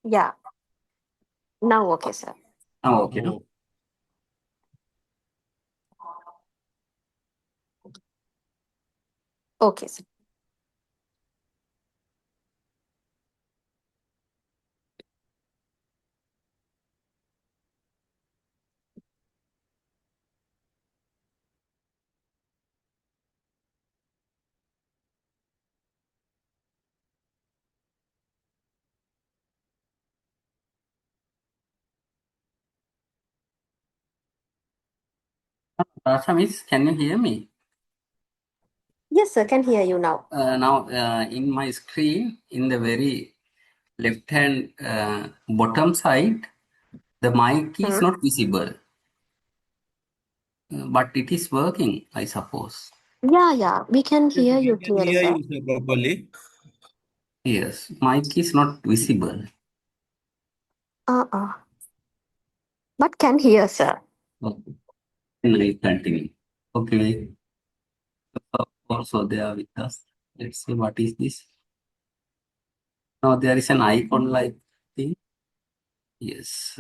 Yeah. Now, okay, sir. Now, okay, no? Okay, sir. Miss, can you hear me? Yes, sir. Can hear you now. Now, in my screen, in the very left-hand bottom side, the mic is not visible. But it is working, I suppose. Yeah. We can hear you We can clearly, hear sir. you, sir, properly. Yes, mic is not visible. Uh-uh. But can hear, sir. Okay, then I continue. Okay, also they are with us. Let's see what is this. Now there is an icon like thing. Yes.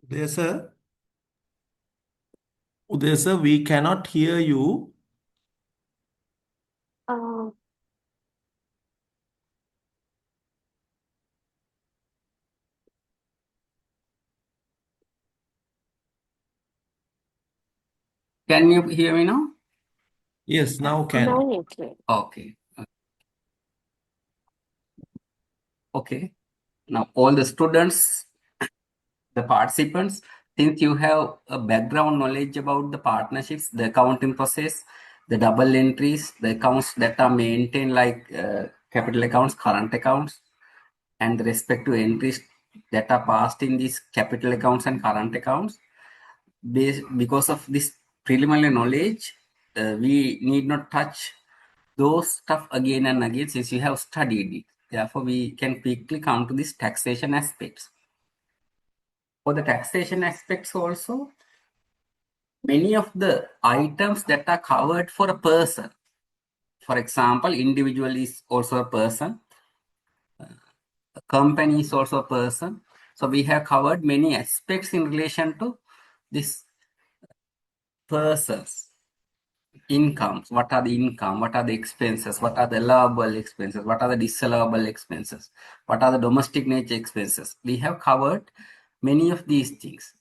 Udaya sir. Udaya sir, we cannot hear you. Uh, Can you hear me now? Yes, now can. now, okay. Okay. Okay. Now all the students, the participants, since you have a background knowledge about the partnerships, the accounting process, the double entries, the accounts that are maintained like capital accounts, current accounts, and the respective entries that are passed in these capital accounts and current accounts. Because of this preliminary knowledge, we need not touch those stuff again and again since you have studied it. Therefore, we can quickly come to these taxation aspects. For the taxation aspects also, many of the items that are covered for a person, for example, individual is also a person, a company is also a person. So we have covered many aspects in relation to this persons. Incomes, what are the income, what are the expenses, what are the allowable expenses, what are the disallowable expenses, what are the domestic nature expenses. We have covered many of these things.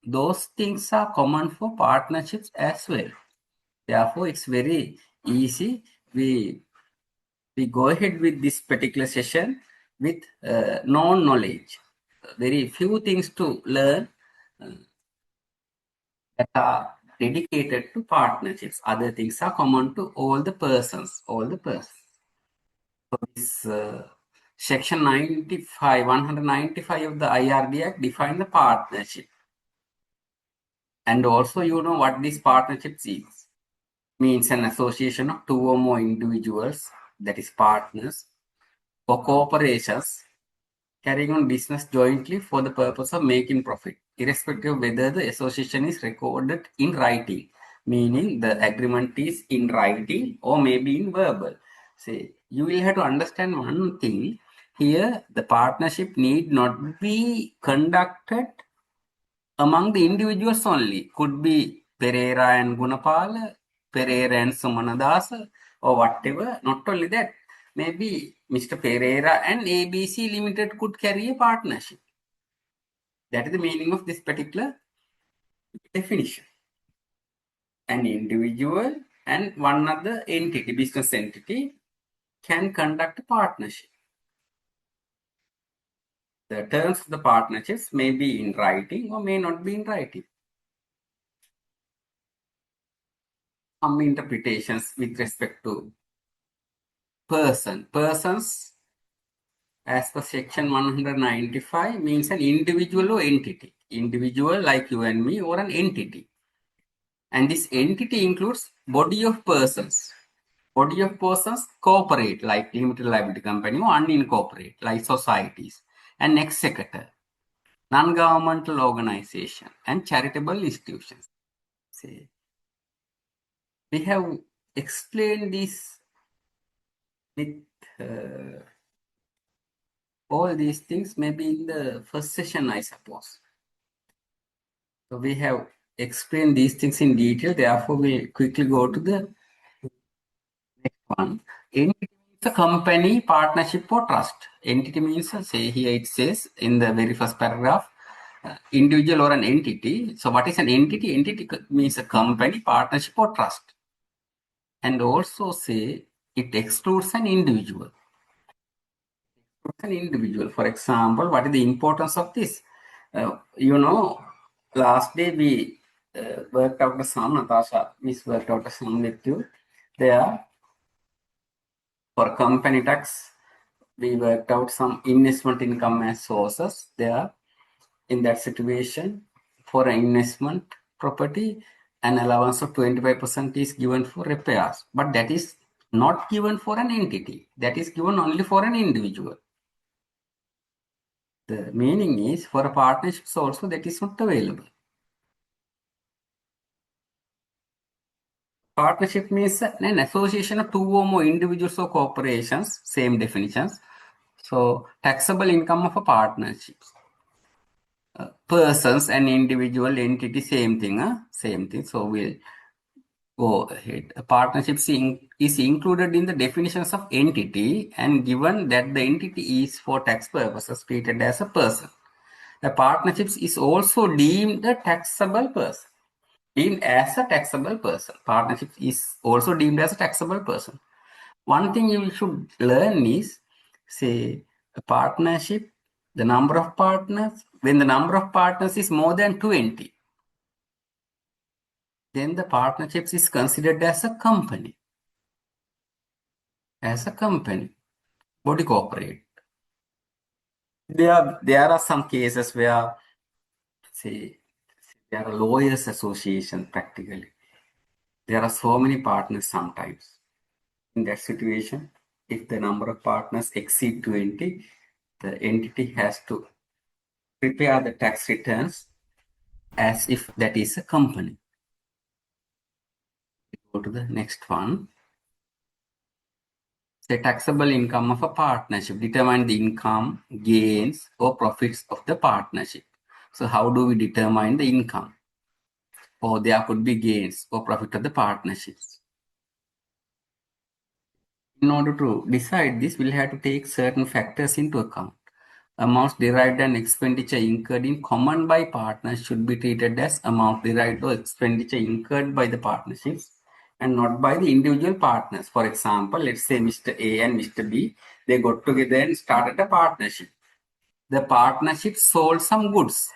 Those things are common for partnerships as well. Therefore, it's very easy. We go ahead with this particular session with known knowledge. Very few things to learn that are dedicated to partnerships. Other things are common to all the persons, So this section 195 of the IRD Act define the partnership. And also you know what this partnership is. Means an association of two or more individuals, that is partners, or corporations carrying on business jointly for the purpose of making profit, irrespective of whether the association is recorded in writing, meaning the agreement is in writing or maybe in verbal. See, you will have to understand one thing here: the partnership need not be conducted among the individuals only. Could be Pereira and Gunapala, Pereira and Sumanadasa, or whatever. Not only that, maybe Mr. Pereira and ABC Limited could carry a partnership. That is the meaning of this particular definition. An individual and one other entity, business entity, can conduct a partnership. The terms of the partnerships may be in writing or may not be in writing. Some interpretations with respect to persons as per section 195 means an individual or entity. Individual like you and me, or an entity. And this entity includes body of persons. Body of persons corporate like limited liability company or unincorporate like societies, and executor, non-governmental organization, and charitable institutions. See, we have explained this with all these things maybe in the first session, I suppose. So we have explained these things in detail. Therefore, we'll quickly go to the next one. Entity means a company, partnership, or trust. Entity means, say here it says in the very first paragraph, individual or an entity. So what is an entity? Entity means a company, partnership, or trust. And also say it excludes an individual. An individual. For example, what is the importance of this? Last day we worked out the sum. Natasha, Miss worked out the sum with you. There, for company tax, we worked out some investment income as sources. There, in that situation, for an investment property, an allowance of 25% is given for repairs. But that is not given for an entity. That is given only for an individual. The meaning is for a partnership also that is not available. Partnership means an association of two or more individuals or corporations, same definitions. So taxable income of a partnership. Persons and individual entity, same thing. Same thing. So we'll go ahead. A partnership is included in the definitions of entity, and given that the entity is for tax purposes treated as a person. A partnership is also deemed a taxable person. Deemed as a taxable person. Partnership is also deemed as a taxable person. One thing you should learn is, say, a partnership, the number of partners, when the number of partners is more than 20, then the partnership is considered as a company. As a company, body corporate. There are some cases where, say, there are lawyers association practically. There are so many partners sometimes. In that situation, if the number of partners exceed 20, the entity has to prepare the tax returns as if that is a company. Go to the next one. The taxable income of a partnership. Determine the income, gains, or profits of the partnership. So how do we determine the income? Or there could be gains or profit of the partnerships. In order to decide this, we'll have to take certain factors into account. Amounts derived and expenditure incurred in common by partners should be treated as amount derived or expenditure incurred by the partnerships and not by the individual partners. For example, let's say Mr. A and Mr. B, they got together and started a partnership. The partnership sold some goods,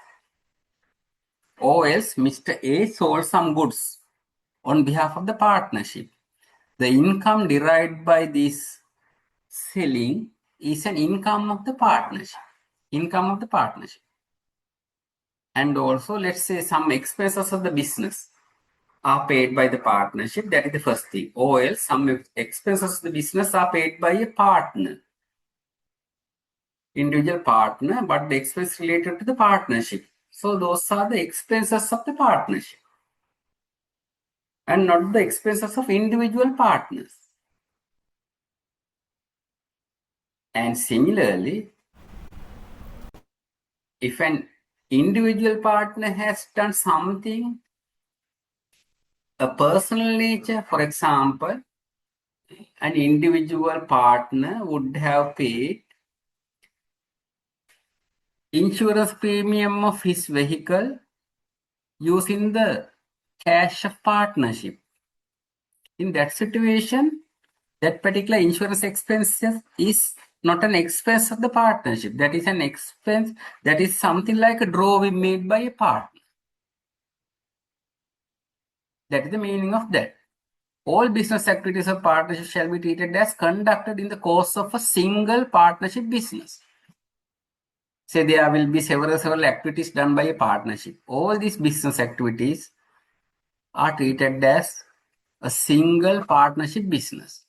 or else Mr. A sold some goods on behalf of the partnership. The income derived by this selling is an income of the partnership. Income of the partnership. And also, let's say some expenses of the business are paid by the partnership. That is the first thing. Or else some expenses of the business are paid by a partner. individual partner, but the expense related to the partnership. So those are the expenses of the partnership and not the expenses of individual partners. And similarly, if an individual partner has done something, a personal nature, for example, an individual partner would have paid insurance premium of his vehicle using the cash of partnership. In that situation, that particular insurance expense is not an expense of the partnership. That is an expense, that is something like a drawing made by a partner. That is the meaning of that. All business activities of partnership shall be treated as conducted in the course of a single partnership business. Say there will be several activities done by a partnership. All these business activities are treated as a single partnership business.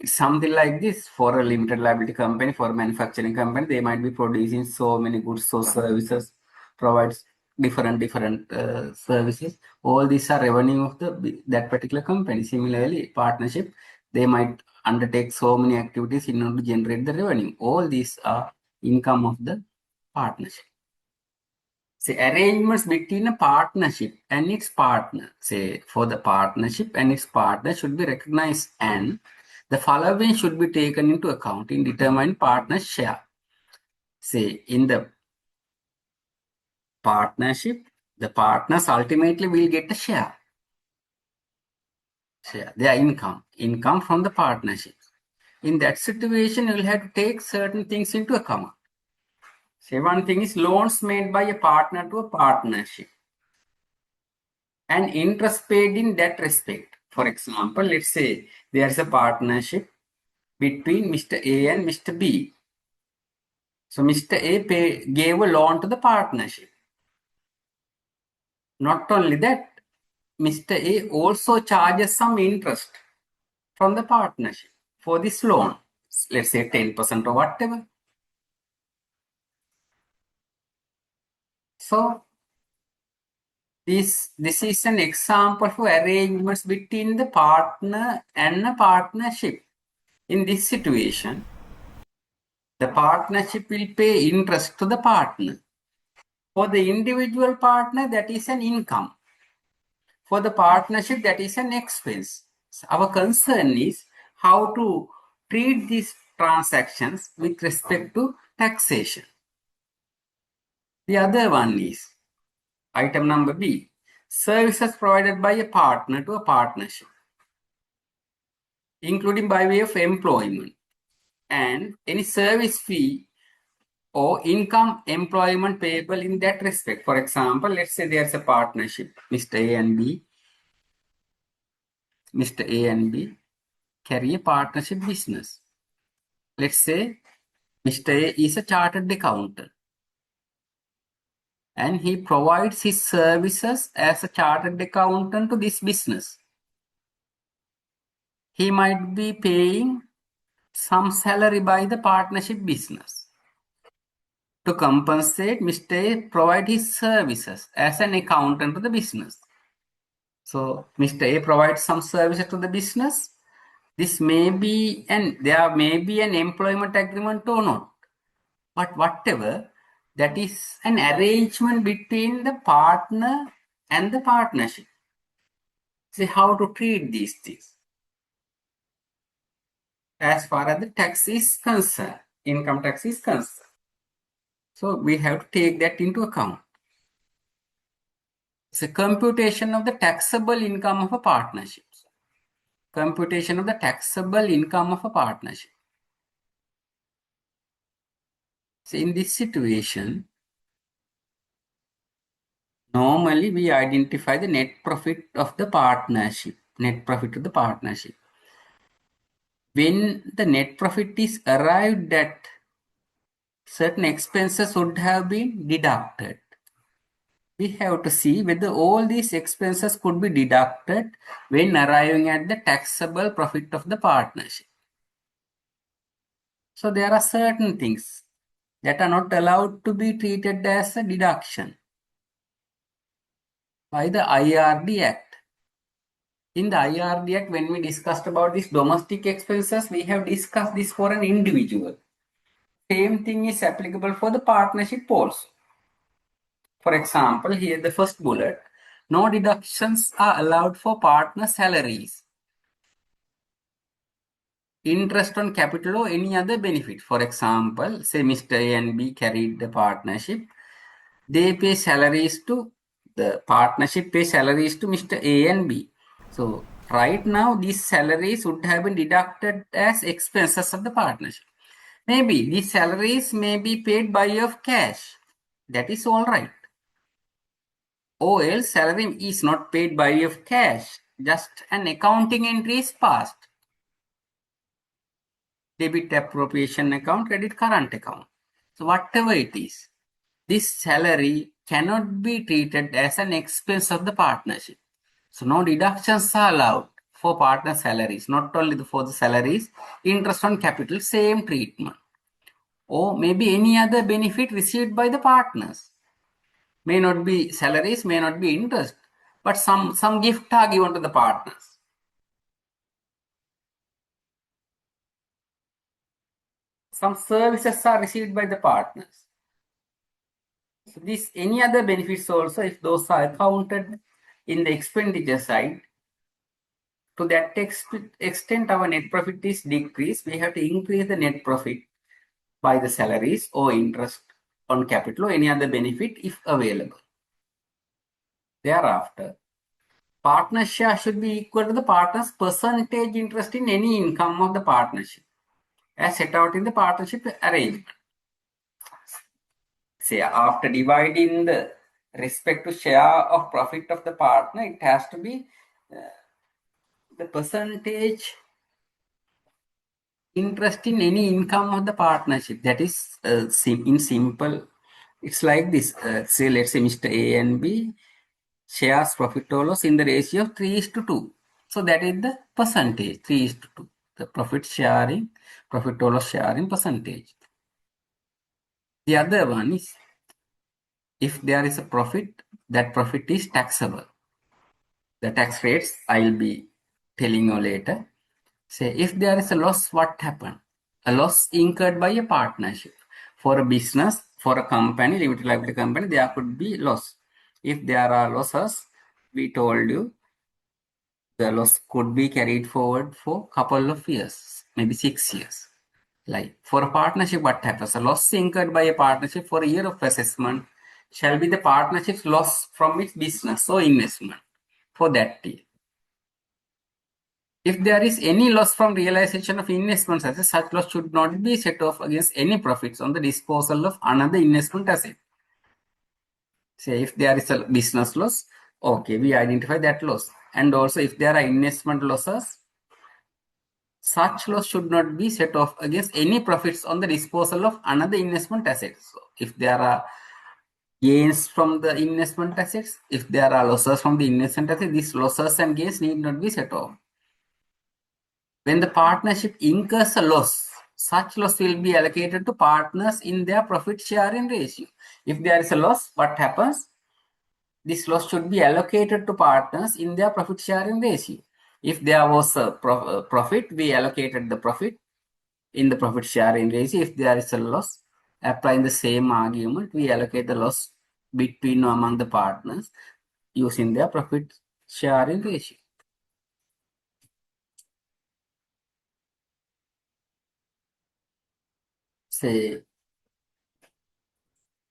It's something like this. For a limited liability company, for a manufacturing company, they might be producing so many goods or services, provides different services. All these are revenue of that particular company. Similarly, partnership, they might undertake so many activities in order to generate the revenue. All these are income of the partnership. Say arrangements between a partnership and its partner. Say for the partnership and its partner should be recognized, and the following should be taken into account in determining partner share. Say in the partnership, the partners ultimately will get a share. Their income from the partnership. In that situation, you will have to take certain things into account. Say one thing is loans made by a partner to a partnership and interest paid in that respect. For example, let's say there is a partnership between Mr. A and Mr. B. So Mr. A gave a loan to the partnership. Not only that, Mr. A also charges some interest from the partnership for this loan. Let's say 10% or whatever. So this is an example for arrangements between the partner and a partnership. In this situation, the partnership will pay interest to the partner. For the individual partner, that is an income. For the partnership, that is an expense. So our concern is how to treat these transactions with respect to taxation. The other one is item number B, services provided by a partner to a partnership, including by way of employment, and any service fee or income employment payable in that respect. For example, let's say there's a partnership, Mr. A and B. Mr. A and B carry a partnership business. Let's say Mr. A is a chartered accountant and he provides his services as a chartered accountant to this business. He might be paying some salary by the partnership business. To compensate, Mr. A provide his services as an accountant to the business. So Mr. A provides some services to the business. This may be, and there may be an employment agreement or not. But whatever, that is an arrangement between the partner and the partnership. See how to treat these things. As far as the tax is concerned, income tax is concerned. So we have to take that into account. It's a computation of the taxable income of a partnership. Computation of the taxable income of a partnership. So in this situation, normally we identify the net profit of the partnership. Net profit of the partnership. When the net profit is arrived at, certain expenses would have been deducted. We have to see whether all these expenses could be deducted when arriving at the taxable profit of the partnership. So there are certain things that are not allowed to be treated as a deduction by the IRD Act. In the IRD Act, when we discussed about these domestic expenses, we have discussed this for an individual. Same thing is applicable for the partnership also. For example, here the first bullet, no deductions are allowed for partner salaries, interest on capital or any other benefit. For example, say Mr. A and B carried the partnership. They pay salaries to, the partnership pay salaries to Mr. A and B. So right now, these salaries would have been deducted as expenses of the partnership. Maybe these salaries may be paid by way of cash. That is all right. Or else salary is not paid by way of cash. Just an accounting entry is passed. Debit appropriation account, credit current account. So whatever it is, this salary cannot be treated as an expense of the partnership. So no deductions are allowed for partner salaries, not only for the salaries, interest on capital, same treatment. Or maybe any other benefit received by the partners. May not be salaries, may not be interest, but some gift are given to the partners. Some services are received by the partners. So this any other benefits also, if those are accounted in the expenditure side, to that extent our net profit is decreased, we have to increase the net profit by the salaries or interest on capital or any other benefit if available. Thereafter, partner share should be equal to the partner's percentage interest in any income of the partnership as set out in the partnership arrangement. Say after dividing the respective share of profit of the partner, it has to be the percentage interest in any income of the partnership. That is in simple, it's like this. Say let's say Mr. A and B shares profit or loss in the ratio of 3:2. So that is the percentage, 3:2. The profit or loss sharing percentage. The other one is, if there is a profit, that profit is taxable. The tax rates I'll be telling you later. Say if there is a loss, what happened? A loss incurred by a partnership. For a business, for a company, limited liability company, there could be loss. If there are losses, we told you, the loss could be carried forward for a couple of years, maybe 6 years. Like for a partnership, what happens? A loss incurred by a partnership for a year of assessment shall be the partnership's loss from its business or investment for that year. If there is any loss from realization of investment assets, such loss should not be set off against any profits on the disposal of another investment asset. Say if there is a business loss, okay, we identify that loss. And also if there are investment losses, such loss should not be set off against any profits on the disposal of another investment asset. So if there are gains from the investment assets, if there are losses from the investment assets, these losses and gains need not be set off. When the partnership incurs a loss, such loss will be allocated to partners in their profit sharing ratio. If there is a loss, what happens? This loss should be allocated to partners in their profit sharing ratio. If there was a profit, we allocated the profit in the profit sharing ratio. If there is a loss, applying the same argument, we allocate the loss between or among the partners using their profit sharing ratio. Say,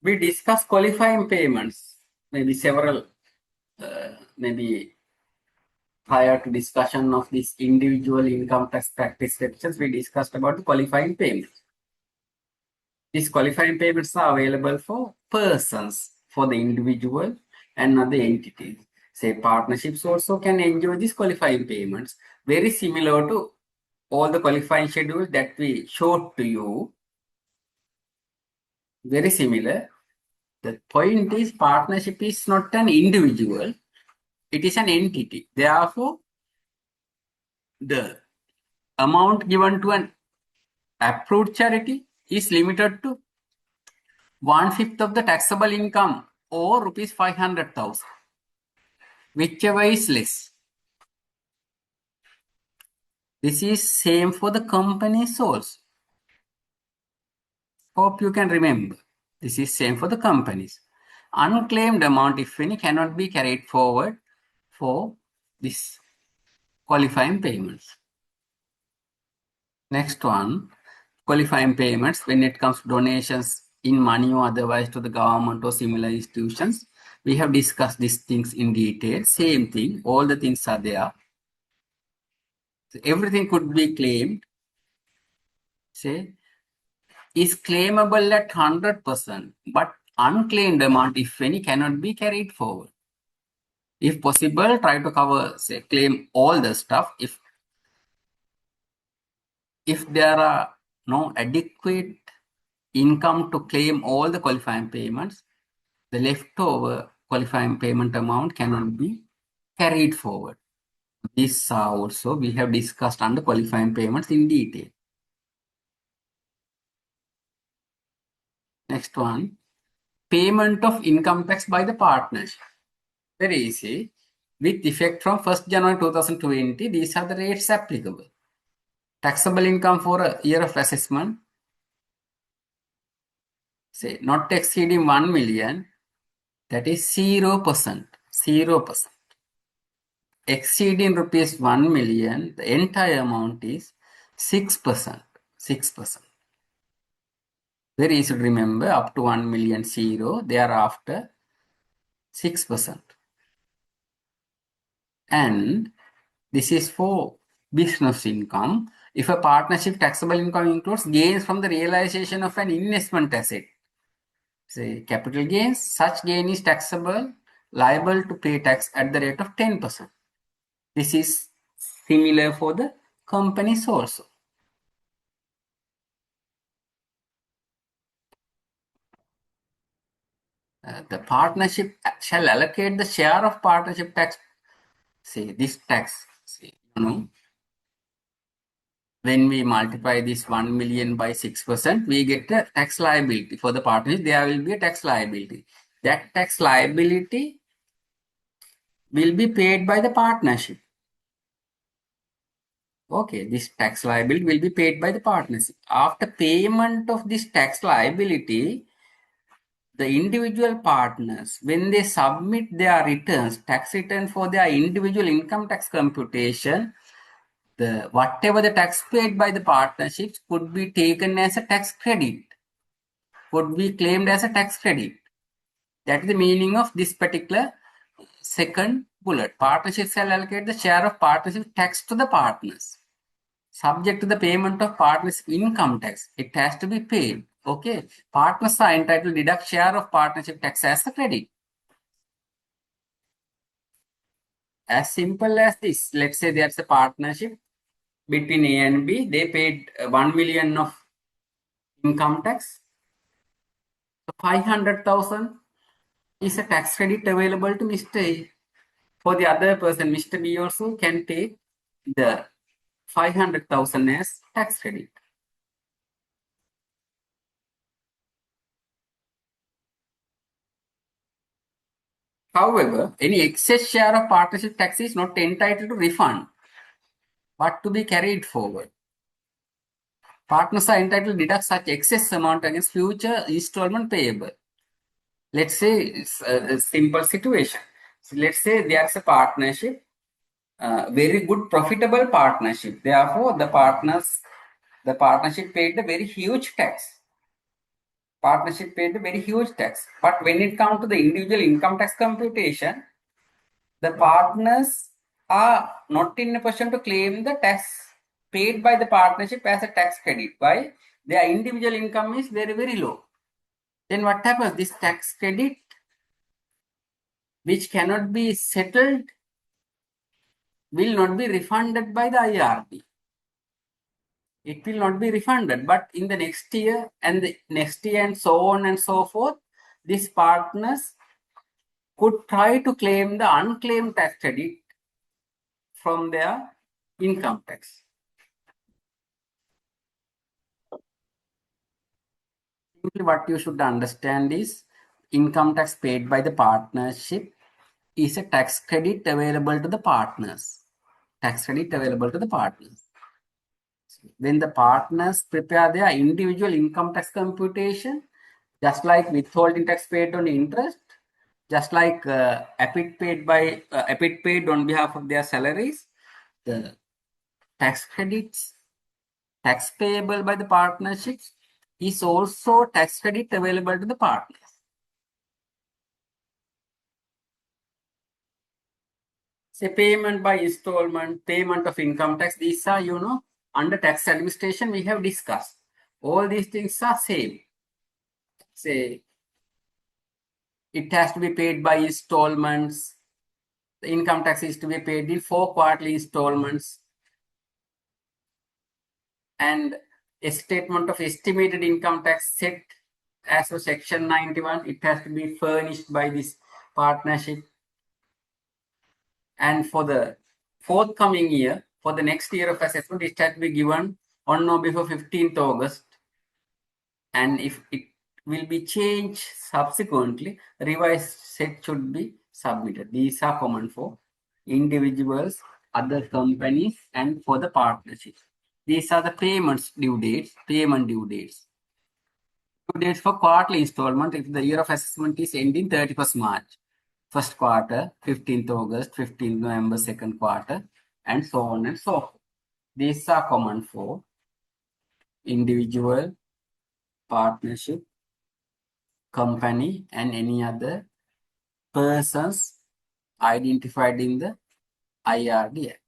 we discuss qualifying payments, maybe several, maybe prior to discussion of this individual income tax practice sections, we discussed about the qualifying payments. These qualifying payments are available for persons, for the individual and other entities. Say partnerships also can enjoy these qualifying payments, very similar to all the qualifying schedules that we showed to you. Very similar. The point is, partnership is not an individual, it is an entity. Therefore, the amount given to an approved charity is limited to 1/5 of the taxable income or rupees 500,000, whichever is less. This is same for the companies also. Hope you can remember. This is same for the companies. Unclaimed amount, if any, cannot be carried forward for this qualifying payments. Next one, qualifying payments when it comes to donations in money or otherwise to the government or similar institutions. We have discussed these things in detail. Same thing, all the things are there. So everything could be claimed. Say, is claimable at 100%, but unclaimed amount, if any, cannot be carried forward. If possible, try to cover, say, claim all the stuff. If there are no adequate income to claim all the qualifying payments, the leftover qualifying payment amount cannot be carried forward. These are also we have discussed under qualifying payments in detail. Next one, payment of income tax by the partnership. Very easy. With effect from 1st January 2020, these are the rates applicable. Taxable income for a year of assessment, say not exceeding 1 million, that is 0%. 0%. Exceeding rupees 1 million, the entire amount is 6%. 6%. Very easy to remember, up to 1 million 0, thereafter 6%. And this is for business income. If a partnership taxable income includes gains from the realization of an investment asset, say capital gains, such gain is taxable, liable to pay tax at the rate of 10%. This is similar for the companies also. The partnership shall allocate the share of partnership tax. Say this tax, say, when we multiply this 1 million by 6%, we get a tax liability. For the partnership, there will be a tax liability. That tax liability will be paid by the partnership. Okay, this tax liability will be paid by the partnership. After payment of this tax liability, the individual partners, when they submit their returns, tax return for their individual income tax computation, whatever the tax paid by the partnerships could be taken as a tax credit, could be claimed as a tax credit. That is the meaning of this particular second bullet. Partnerships shall allocate the share of partnership tax to the partners, subject to the payment of partners' income tax. It has to be paid. Okay. Partners are entitled to deduct share of partnership tax as a credit. As simple as this. Let's say there's a partnership between A and B. They paid 1 million of income tax. So 500,000 is a tax credit available to Mr. A. For the other person, Mr. B also can take the 500,000 as tax credit. However, any excess share of partnership tax is not entitled to refund, but to be carried forward. Partners are entitled to deduct such excess amount against future installment payable. Let's say it's a simple situation. So let's say there's a partnership, very good profitable partnership. Therefore, the partnership paid a very huge tax. Partnership paid a very huge tax. But when it comes to the individual income tax computation, the partners are not in a position to claim the tax paid by the partnership as a tax credit. Why? Their individual income is very, very low. Then what happens? This tax credit, which cannot be settled, will not be refunded by the IRB. It will not be refunded, but in the next year and the next year and so on and so forth, these partners could try to claim the unclaimed tax credit from their income tax. Simply what you should understand is income tax paid by the partnership is a tax credit available to the partners. Tax credit available to the partners. When the partners prepare their individual income tax computation, just like withholding tax paid on interest, just like APIT paid on behalf of their salaries, the tax credits, tax payable by the partnerships is also tax credit available to the partners. Say payment by installment, payment of income tax, these are, under tax administration we have discussed. All these things are same. Say it has to be paid by installments. The income tax is to be paid in 4 quarterly installments. And a statement of estimated income tax set as of section 91, it has to be furnished by this partnership. And for the forthcoming year, for the next year of assessment, it has to be given on or before 15th August. And if it will be changed subsequently, revised set should be submitted. These are common for individuals, other companies, and for the partnerships. These are the payment due dates. Due dates for quarterly installment if the year of assessment is ending 31st March. First quarter, 15th August, 15th November, second quarter, and so on and so forth. These are common for individual, partnership, company, and any other persons identified in the IRD Act.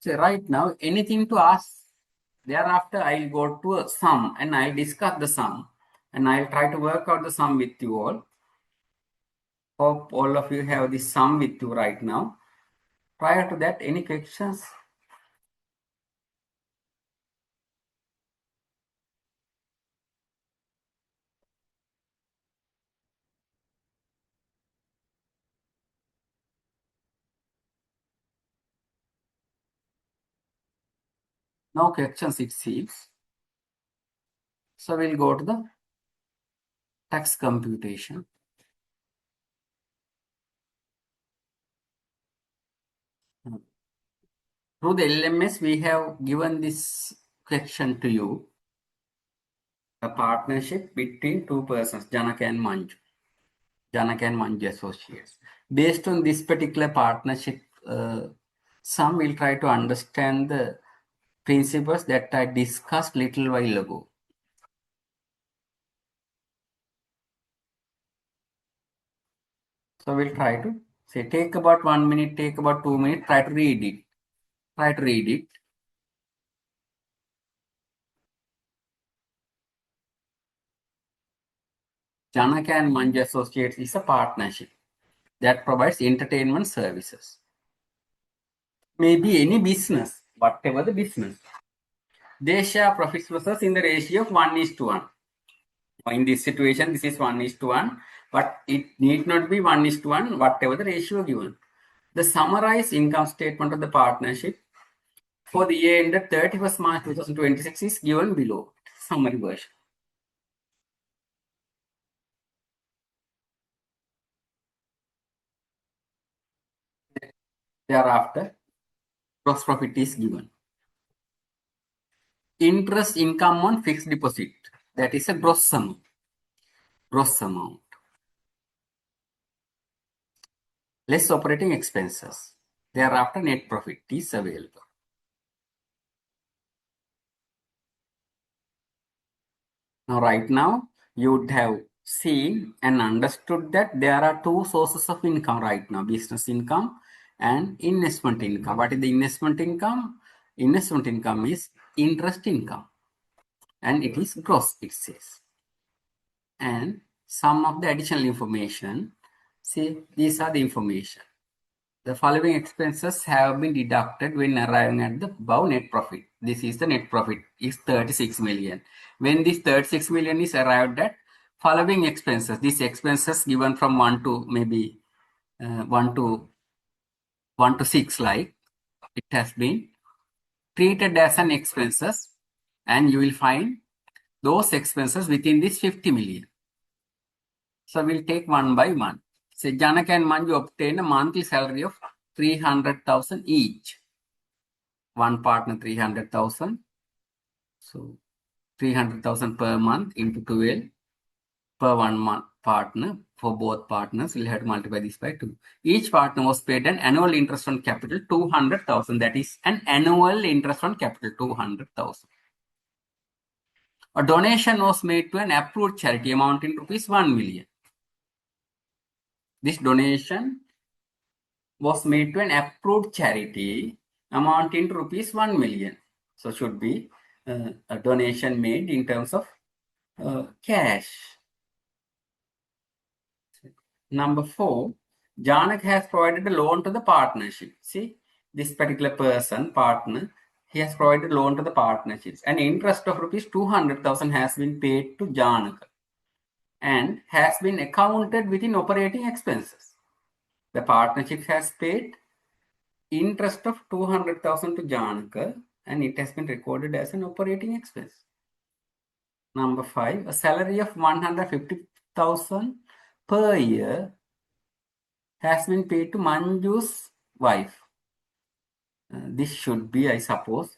So right now, anything to ask? Thereafter, I'll go to a sum and I'll discuss the sum and I'll try to work out the sum with you all. Hope all of you have this sum with you right now. Prior to that, any questions? No questions it seems. So we'll go to the tax computation. Through the LMS, we have given this question to you. A partnership between two persons, Janaka and Manju Associates. Based on this particular partnership, some will try to understand the principles that I discussed little while ago. So we'll try to say, take about 1 minute, take about 2 minutes, try to read it. Janaka and Manju Associates is a partnership that provides entertainment services. Maybe any business, whatever the business. They share profits losses in the ratio of 1:1. In this situation, this is 1:1, but it need not be 1:1, whatever the ratio given. The summarized income statement of the partnership for the year ended 31st March 2026 is given below. Summary version. Thereafter, gross profit is given. Interest income on fixed deposit, that is a gross amount. Less operating expenses. Thereafter, net profit is available. Now, right now, you would have seen and understood that there are two sources of income right now, business income and investment income. What is the investment income? Investment income is interest income and it is gross, it says. And some of the additional information, see, these are the information. The following expenses have been deducted when arriving at the above net profit. This is the net profit, is 36 million. When this 36 million is arrived at, following expenses, these expenses given from 1 to maybe 1 to 6, like it has been treated as an expenses, and you will find those expenses within this 50 million. So we'll take one by one. Say Janak and Manju obtain a monthly salary of 300,000 each. One partner 300,000. So 300,000 per month into 12 per 1 month partner. For both partners, we'll have to multiply this by 2. Each partner was paid an annual interest on capital 200,000. That is an annual interest on capital 200,000. A donation was made to an approved charity amounting to rupees 1 million. This donation was made to an approved charity amounting to rupees 1 million. So should be a donation made in terms of cash. Number 4, Janak has provided a loan to the partnership. See, this particular person, partner, he has provided a loan to the partnerships. An interest of rupees 200,000 has been paid to Janak and has been accounted within operating expenses. The partnership has paid interest of 200,000 to Janaka and it has been recorded as an operating expense. Number 5, a salary of 150,000 per year has been paid to Manju's wife. This should be, I suppose,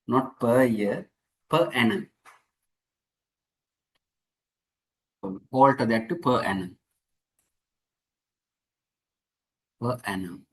not per year, per annum. So alter that to per annum. Per annum.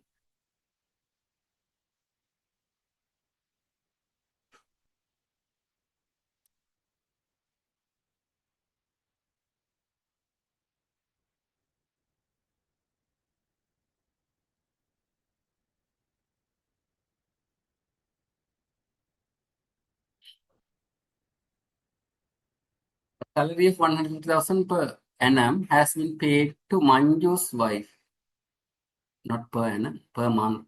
Salary of 150,000 per annum has been paid to Manju's wife. Not per annum, per month.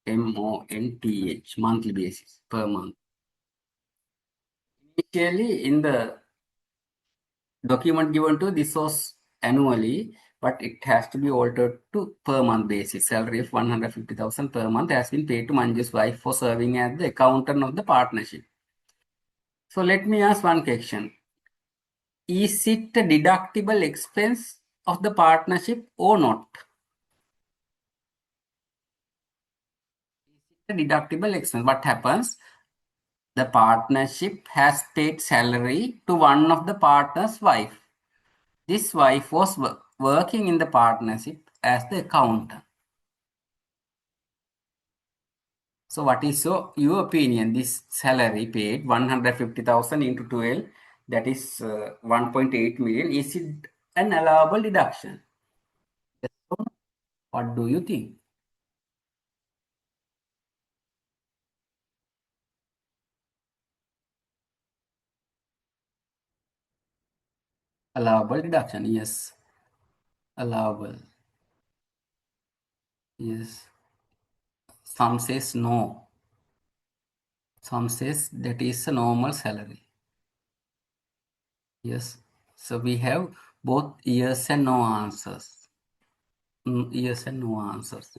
MONTH, monthly basis, per month. Initially, in the document given to this was annually, but it has to be altered to per month basis. Salary of 150,000 per month has been paid to Manju's wife for serving as the accountant of the partnership. So let me ask one question. Is it a deductible expense of the partnership or not? A deductible expense. What happens? The partnership has paid salary to one of the partner's wife. This wife was working in the partnership as the accountant. So what is your opinion? This salary paid 150,000 into 12, that is 1.8 million. Is it an allowable deduction? What do you think? Allowable deduction, yes. Allowable. Yes. Some says no. Some says that is a normal salary. Yes. So we have both yes and no answers. Yes and no answers.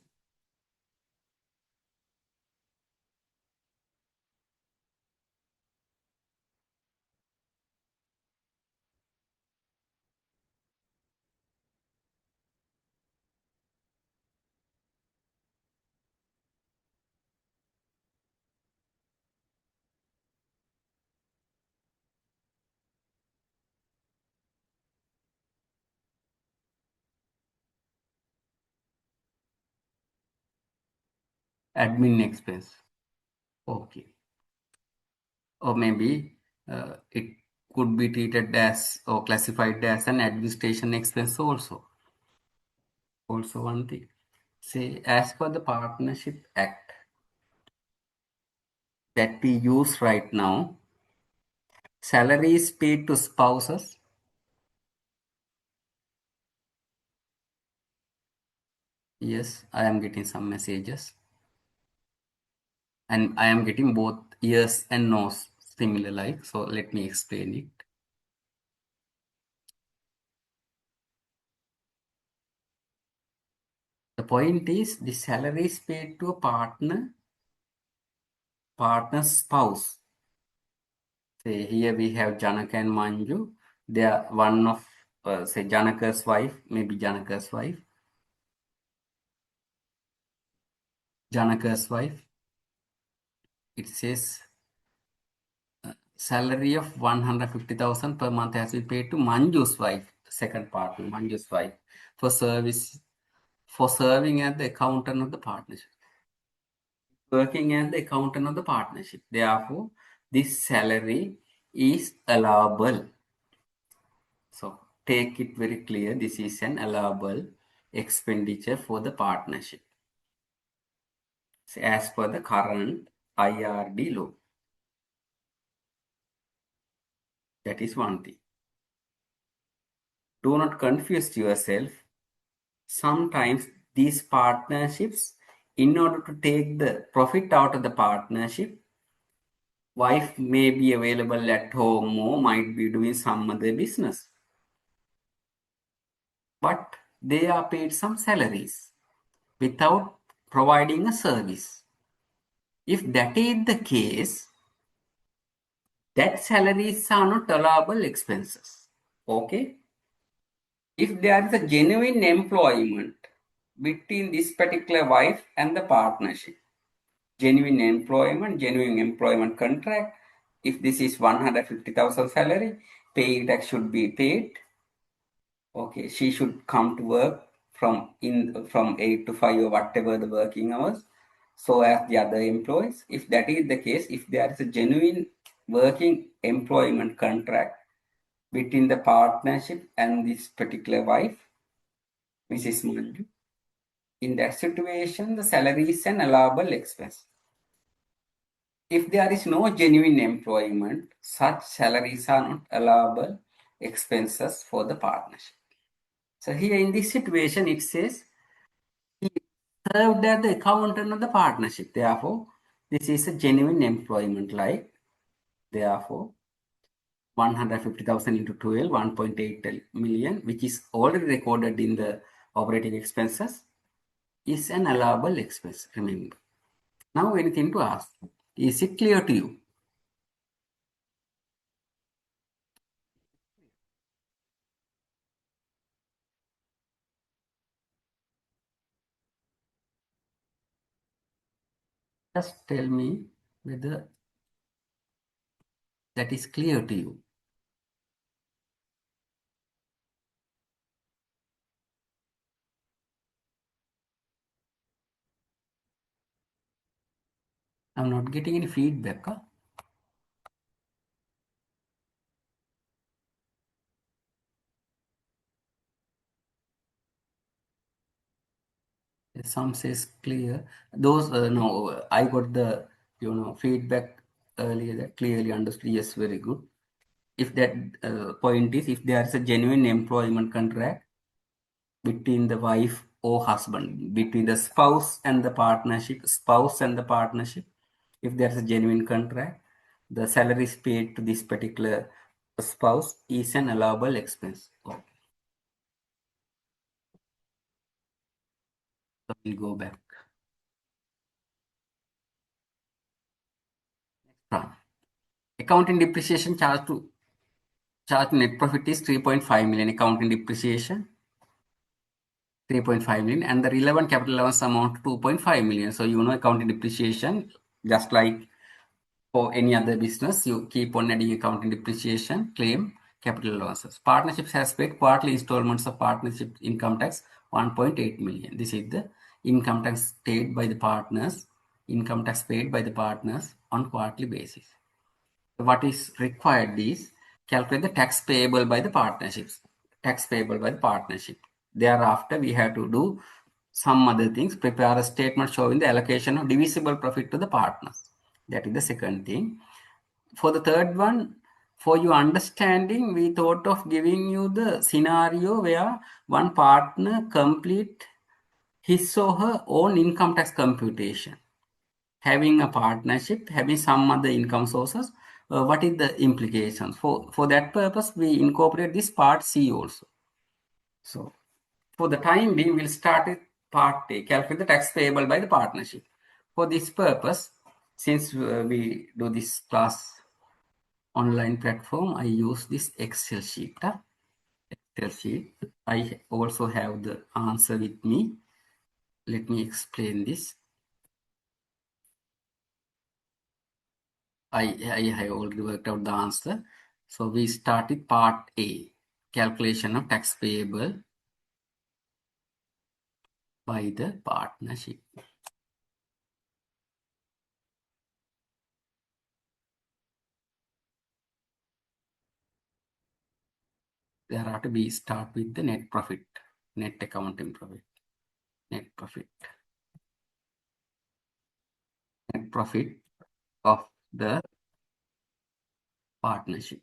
Admin expense. Okay. Or maybe it could be treated as or classified as an administration expense also. Also one thing. Say, as per the Partnership Act that we use right now, salary is paid to spouses. Yes, I am getting some messages. And I am getting both yes and no's similar like. So let me explain it. The point is the salary is paid to a partner's spouse. Say here we have Janaka and Manju. They are one of, say, Janaka's wife, maybe Janaka's wife. Janaka's wife. It says salary of 150,000 per month has been paid to Manju's wife, second partner, Manju's wife, for serving as the accountant of the partnership. Working as the accountant of the partnership. Therefore, this salary is allowable. So take it very clear. This is an allowable expenditure for the partnership as per the current IRD law. That is one thing. Do not confuse yourself. Sometimes these partnerships, in order to take the profit out of the partnership, wife may be available at home or might be doing some other business. But they are paid some salaries without providing a service. If that is the case, that salaries are not allowable expenses. Okay? If there is a genuine employment between this particular wife and the partnership, genuine employment contract, if this is 150,000 salary, pay tax should be paid. Okay, she should come to work from 8 to 5 or whatever the working hours, so as the other employees. If that is the case, if there is a genuine working employment contract between the partnership and this particular wife, Mrs. Manju, in that situation, the salary is an allowable expense. If there is no genuine employment, such salaries are not allowable expenses for the partnership. So here in this situation, it says he served as the accountant of the partnership. Therefore, this is a genuine employment, like, therefore, 150,000 into 12, 1.8 million, which is already recorded in the operating expenses, is an allowable expense, remember. Now, anything to ask? Is it clear to you? Just tell me whether that is clear to you. I'm not getting any feedback. Huh? Some says clear. Those no, I got the feedback earlier that clearly understood. Yes, very good. If that point is, if there is a genuine employment contract between the wife or husband, between the spouse and the partnership, if there is a genuine contract, the salary is paid to this particular spouse is an allowable expense. Okay. So we'll go back. Accounting depreciation charge net profit is 3.5 million. Accounting depreciation 3.5 million, and the relevant capital allowance amount to 2.5 million. So accounting depreciation, just like for any other business, you keep on adding accounting depreciation, claim capital allowances. Partnerships has paid quarterly installments of partnership income tax 1.8 million. This is the income tax paid by the partners, on quarterly basis. What is required is calculate the tax payable by the partnerships. Thereafter, we have to do some other things, prepare a statement showing the allocation of divisible profit to the partners. That is the second thing. For the third one, for your understanding, we thought of giving you the scenario where one partner complete his or her own income tax computation. Having a partnership, having some other income sources, what is the implications? For that purpose, we incorporate this part C also. So for the time being, we'll start with part A, calculate the tax payable by the partnership. For this purpose, since we do this class online platform, I use this Excel sheet. Excel sheet. I also have the answer with me. Let me explain this. I have already worked out the answer. So we started part A, calculation of tax payable by the partnership. Thereafter we start with the net profit, net accounting profit, net profit of the partnership.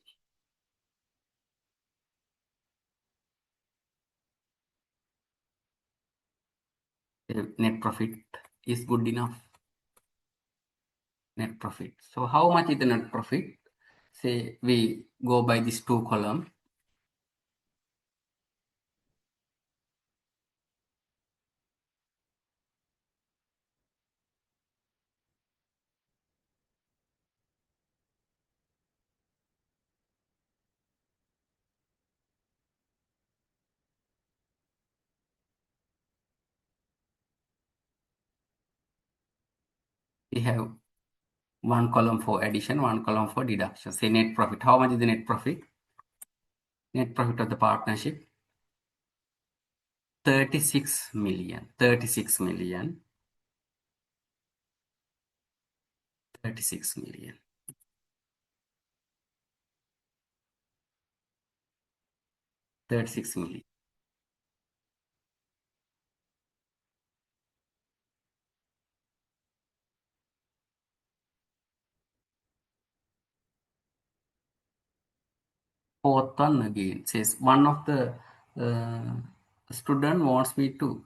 Net profit is good enough. Net profit. So how much is the net profit? Say we go by these two columns. We have one column for addition, one column for deduction. Say net profit. How much is the net profit? Net profit of the partnership, 36 million. 36 million. 36 million. 36 million. Fourth one again says one of the student wants me to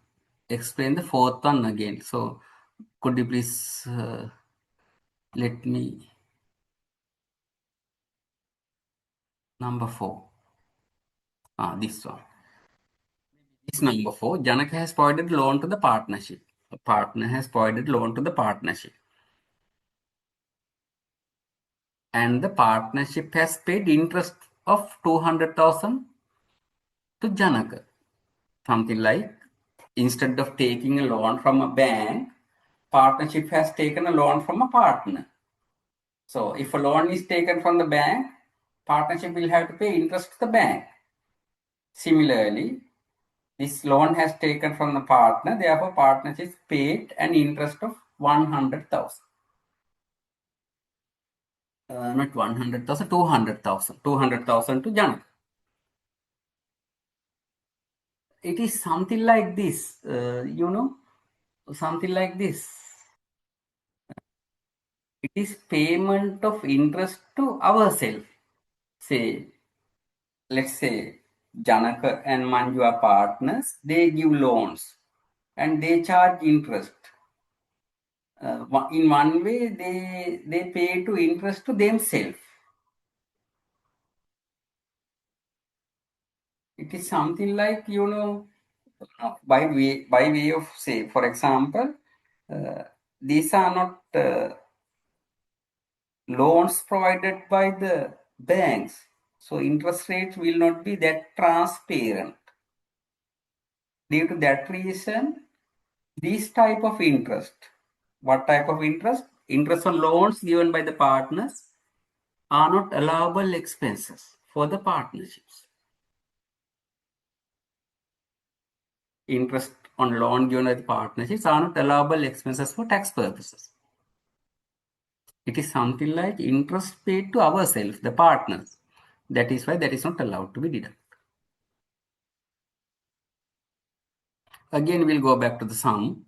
explain the fourth one again. So could you please let me number 4. This one. This number 4. Janaka has provided loan to the partnership. A partner has provided loan to the partnership. And the partnership has paid interest of 200,000 to Janaka. Something like, instead of taking a loan from a bank, partnership has taken a loan from a partner. So if a loan is taken from the bank, partnership will have to pay interest to the bank. Similarly, this loan has taken from the partner, therefore partnership paid an interest of 100,000. Not 100,000, 200,000. 200,000 to Janaka. It is something like this, something like this. It is payment of interest to ourselves. Say, let's say Janaka and Manju are partners, they give loans and they charge interest. In one way, they pay to interest to themselves. It is something like, by way of, say, for example, these are not loans provided by the banks. So interest rates will not be that transparent. Due to that reason, this type of interest, what type of interest? Interest on loans given by the partners are not allowable expenses for the partnerships. Interest on loan given by the partnerships are not allowable expenses for tax purposes. It is something like interest paid to ourselves, the partners. That is why that is not allowed to be deducted. Again, we'll go back to the sum.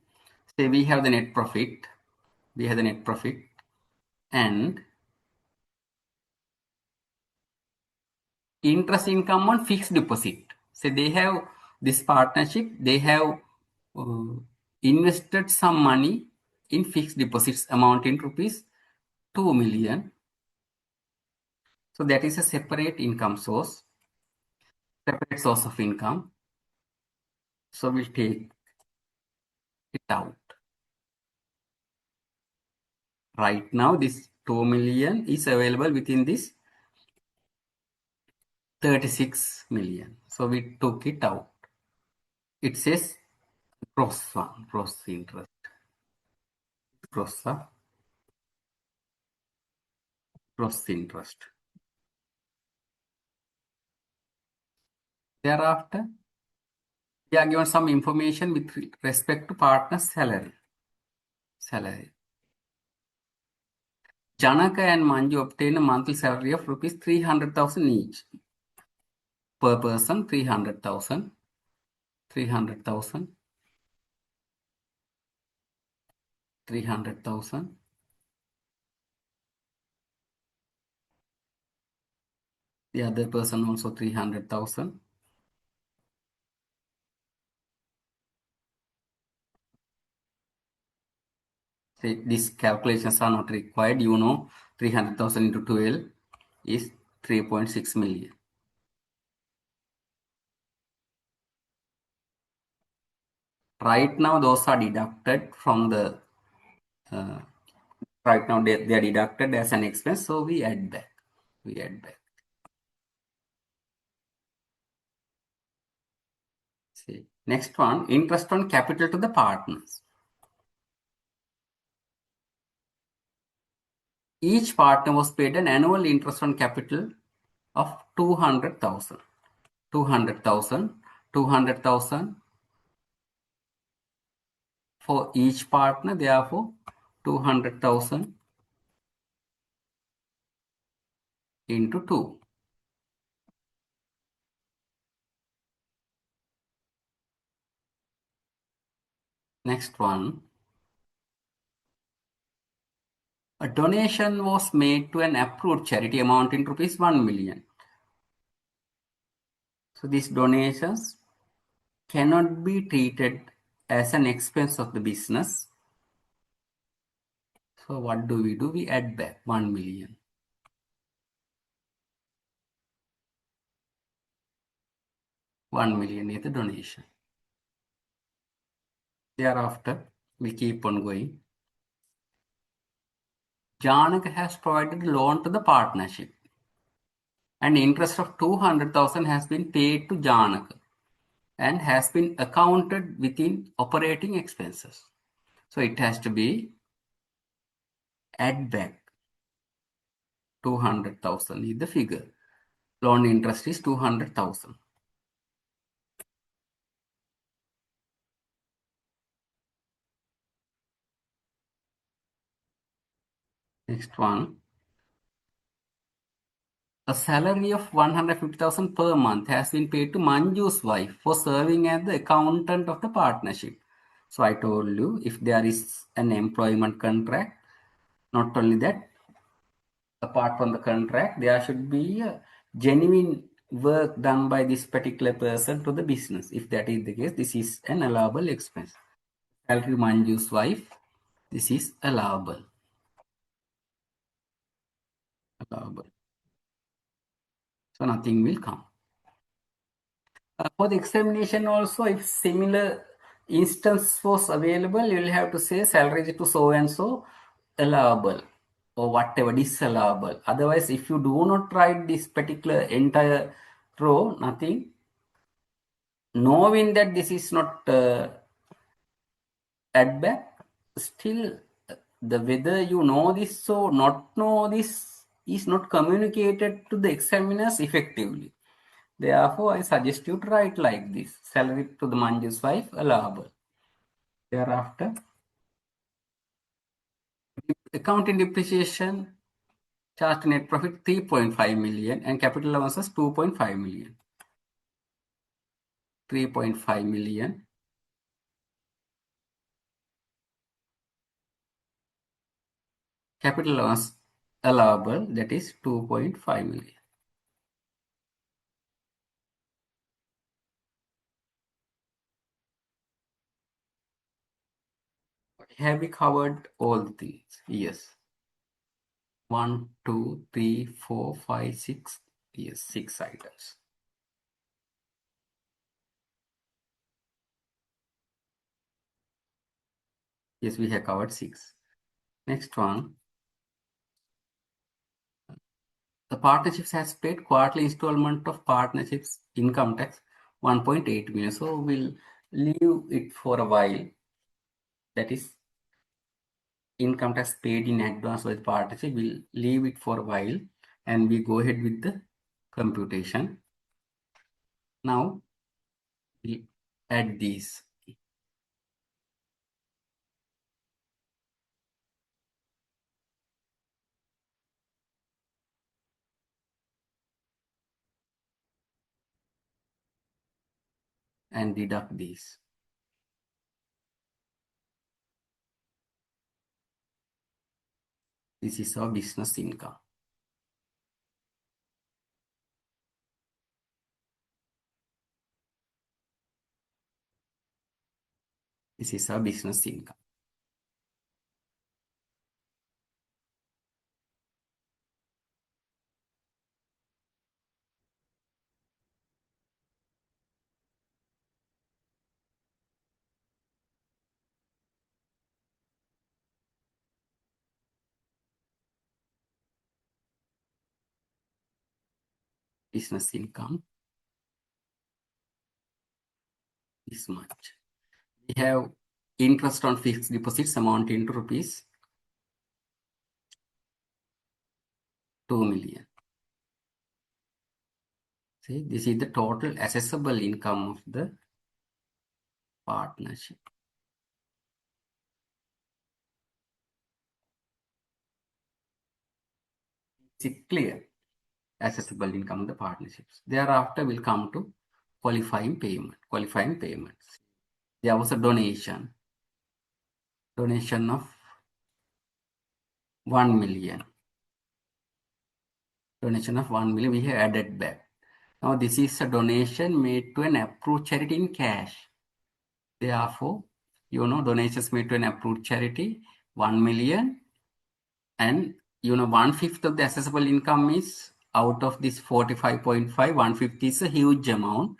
Say we have the net profit. We have the net profit and interest income on fixed deposit. So they have this partnership, they have invested some money in fixed deposits amounting to rupees 2 million. So that is a separate income source, separate source of income. So we'll take it out. Right now, this 2 million is available within this 36 million. So we took it out. It says gross one, gross interest. Gross interest. Thereafter, we are given some information with respect to partner's salary. Janaka and Manju obtain a monthly salary of rupees 300,000 each. Per person, 300,000. 300,000. 300,000. The other person also 300,000. These calculations are not required. You know, 300,000 into 12 is 3.6 million. Right now, those are deducted from the, right now they are deducted as an expense. So we add back. See, next one, interest on capital to the partners. Each partner was paid an annual interest on capital of 200,000. 200,000. 200,000 for each partner. Therefore, 200,000 into 2. Next one. A donation was made to an approved charity amounting to rupees 1 million. So these donations cannot be treated as an expense of the business. So what do? We add back 1 million. 1 million is the donation. Thereafter, we keep on going. Janaka has provided a loan to the partnership, and interest of 200,000 has been paid to Janaka and has been accounted within operating expenses. So it has to be add back 200,000 is the figure. Loan interest is 200,000. Next one. A salary of 150,000 per month has been paid to Manju's wife for serving as the accountant of the partnership. So I told you, if there is an employment contract, not only that, apart from the contract, there should be a genuine work done by this particular person to the business. If that is the case, this is an allowable expense. Salary Manju's wife, this is allowable. So nothing will come. For the examination also, if similar instance was available, you will have to say salary to so and so allowable or whatever disallowable. Otherwise, if you do not write this particular entire row, nothing, knowing that this is not add back, still the whether you know this or not know this is not communicated to the examiners effectively. Therefore, I suggest you to write like this. Salary to the Manju's wife allowable. Thereafter, accounting depreciation, charged net profit 3.5 million and capital allowances 2.5 million. 3.5 million. Capital allowance allowable, that is 2.5 million. Have we covered all the things? Yes. 1, 2, 3, 4, 5, 6. Yes, 6 items. Yes, we have covered 6. Next one. The partnerships has paid quarterly installment of partnerships income tax 1.8 million. So we'll leave it for a while. That is income tax paid in advance with partnership. We'll leave it for a while and we go ahead with the computation. Now we add these. And deduct these. This is our business income. This is our business income. Business income this much. We have interest on fixed deposits amounting to rupees 2 million. See, this is the total assessable income of the partnership. Is it clear? Assessable income of the partnerships. Thereafter, we'll come to qualifying payment. Qualifying payments. There was a donation of 1 million. Donation of 1 million we have added back. Now this is a donation made to an approved charity in cash. Therefore, donations made to an approved charity, 1 million, and 1/5 of the assessable income is out of this 45.5, 1/5 is a huge amount.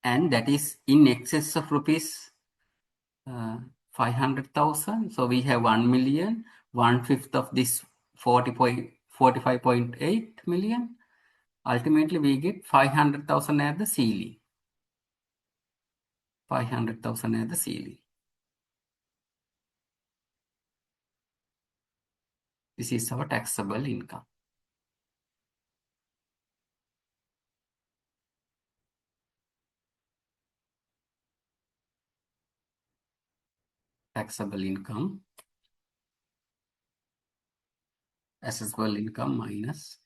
And that is in excess of rupees 500,000. So we have 1 million, 1/5 of this 45.8 million. Ultimately, we get 500,000 at the ceiling. 500,000 at the ceiling. This is our taxable income. Taxable income. Assessable income minus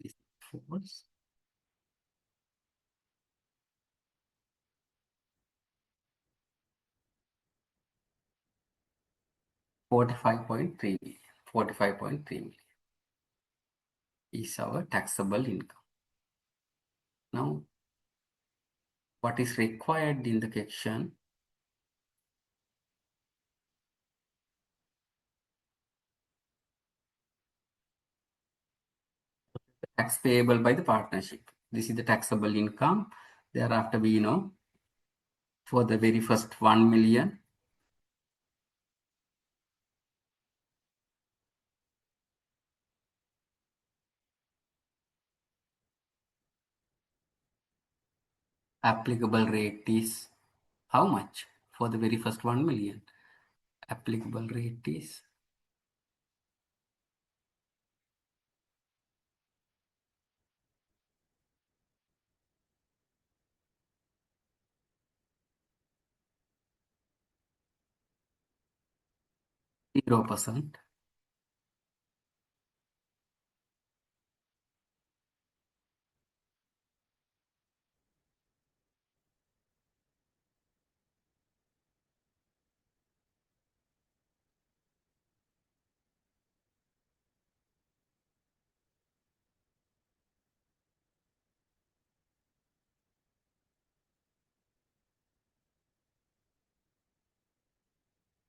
this false. $45.3 million. 45.3 million is our taxable income. Now, what is required in the question? Tax payable by the partnership. This is the taxable income. Thereafter, we know for the very first 1 million, applicable rate is how much for the very first 1 million? Applicable rate is 0%.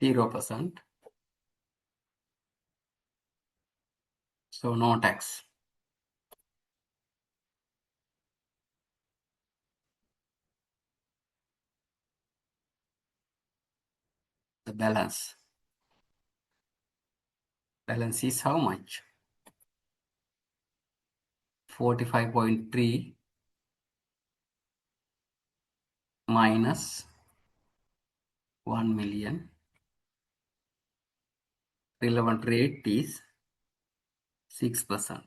0%. So no tax. The balance. Balance is how much? 45.3 minus 1 million. Relevant rate is 6%.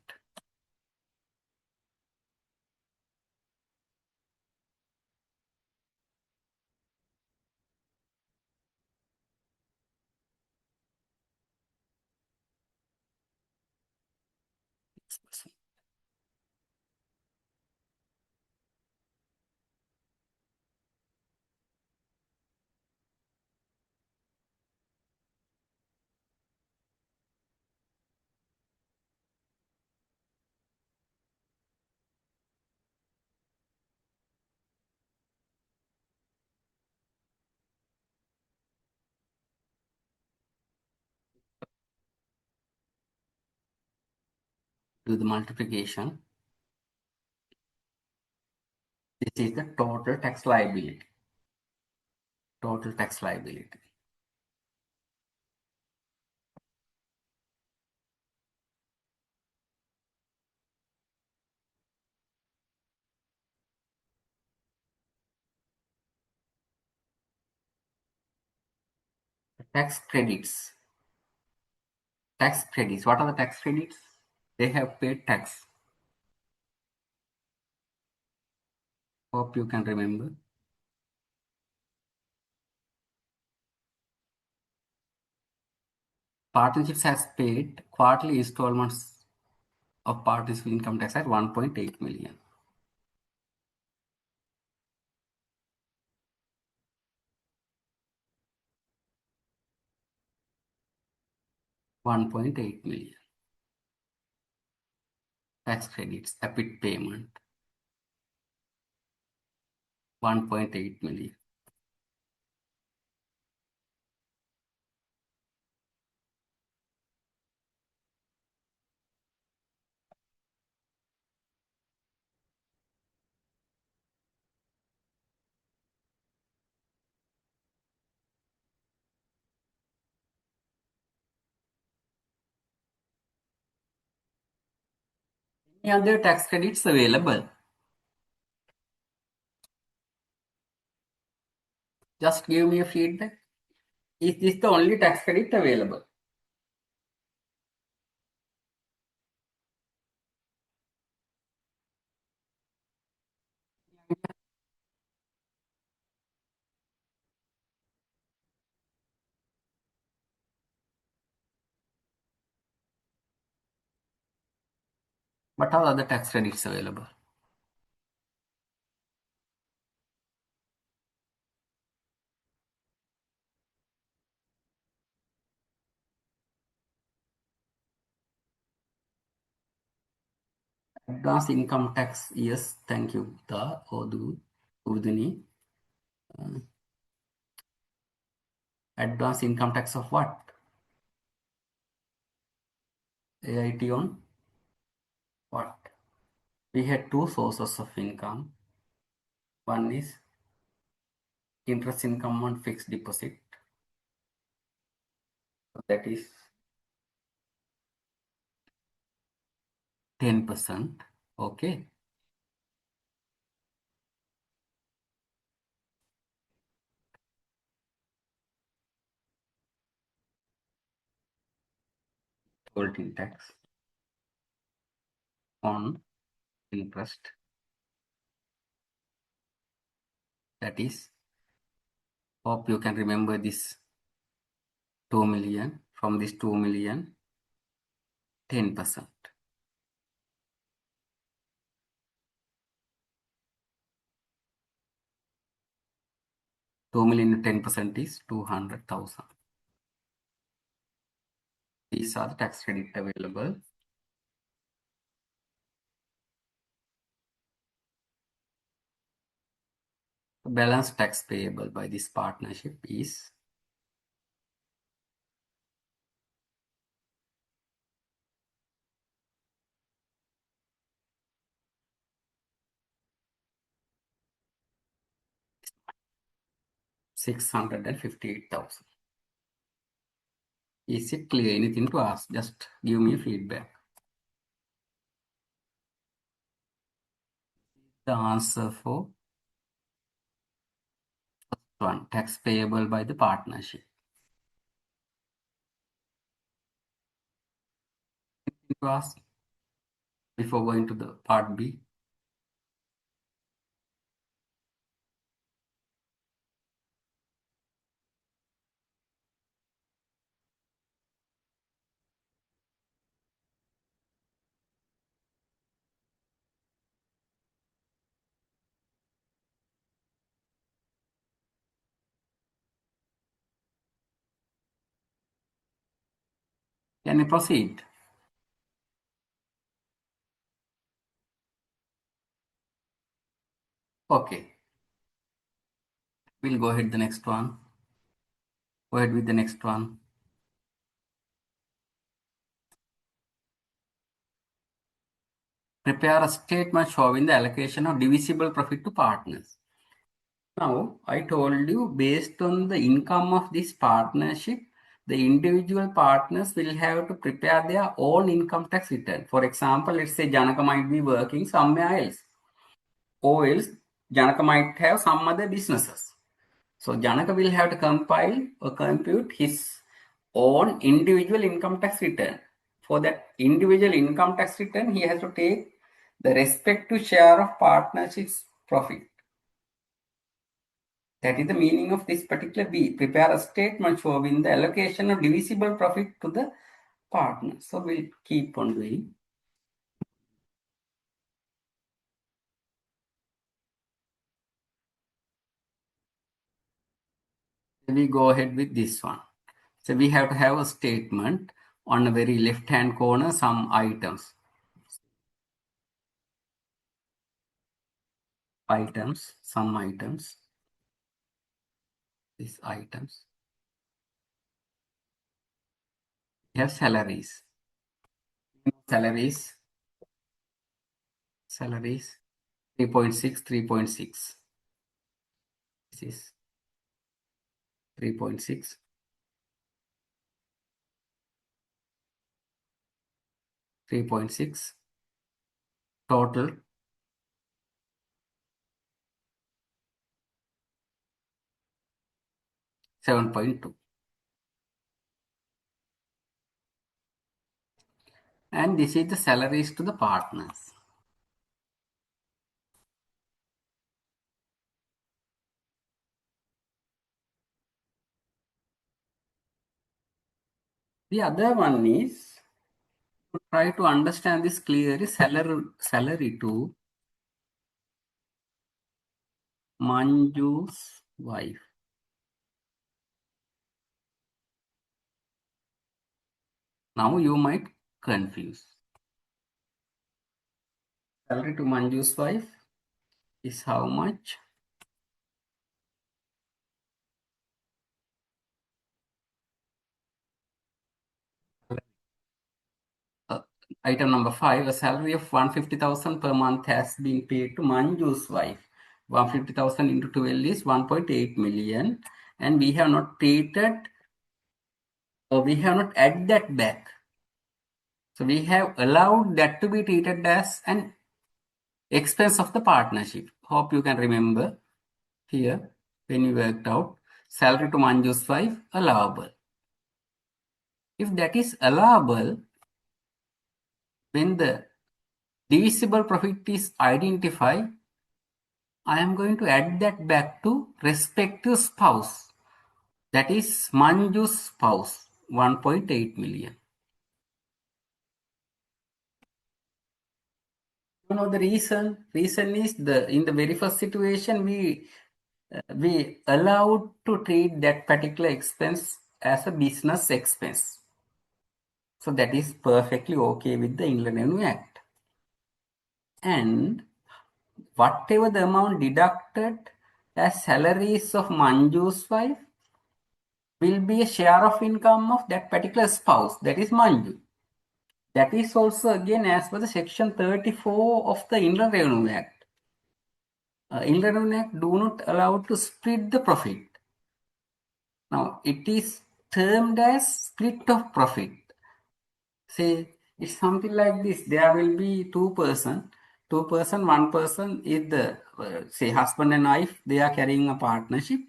Do the multiplication. This is the total tax liability. Total tax liability. Tax credits. Tax credits. What are the tax credits? They have paid tax. Hope you can remember. Partnerships has paid quarterly installments of partnership income tax at 1.8 million. 1.8 million. Tax credits, EPIT payment. 1.8 million. Any other tax credits available? Just give me a feedback. Is this the only tax credit available? What are other tax credits available? Advance income tax, yes, thank you, the Urduni. Advance income tax of what? AIT on what? We had two sources of income. One is interest income on fixed deposit. That is 10%. Okay. Withholding tax on interest. That is, hope you can remember this 2 million. From this 2 million, 10%. 2 million 10% is 200,000. These are the tax credit available. The balance tax payable by this partnership is $658,000. Is it clear? Anything to ask? Just give me feedback. The answer for one, tax payable by the partnership. Anything to ask before going to the part B? Can we proceed? Okay. We'll go ahead the next one. Go ahead with the next one. Prepare a statement showing the allocation of divisible profit to partners. Now, I told you based on the income of this partnership, the individual partners will have to prepare their own income tax return. For example, let's say Janaka might be working somewhere else, or else Janaka might have some other businesses. So Janaka will have to compile or compute his own individual income tax return. For that individual income tax return, he has to take the respective share of partnership's profit. That is the meaning of this particular B. Prepare a statement showing the allocation of divisible profit to the partner. So we'll keep on doing. We go ahead with this one. So we have to have a statement on the very left-hand corner, some items. Some items. These items. We have salaries. Salaries 3.6, 3.6. This is 3.6. 3.6. Total 7.2. And this is the salaries to the partners. The other one is to try to understand this clearly. Salary to Manju's wife. Now you might confuse. Salary to Manju's wife is how much? Item number 5, a salary of 150,000 per month has been paid to Manju's wife. 150,000 into 12 is 1.8 million, and we have not treated, or we have not added that back. So we have allowed that to be treated as an expense of the partnership. Hope you can remember here when you worked out salary to Manju's wife allowable. If that is allowable, when the divisible profit is identified, I am going to add that back to respective spouse. That is Manju's spouse, 1.8 million. You know the reason? Reason is in the very first situation we allowed to treat that particular expense as a business expense. So that is perfectly okay with the Inland Revenue Act. And whatever the amount deducted as salaries of Manju's wife will be a share of income of that particular spouse, that is Manju. That is also again as per the section 34 of the Inland Revenue Act. Inland Revenue Act do not allow to split the profit. Now it is termed as split of profit. Say it's something like this. There will be one person is the say husband and wife, they are carrying a partnership.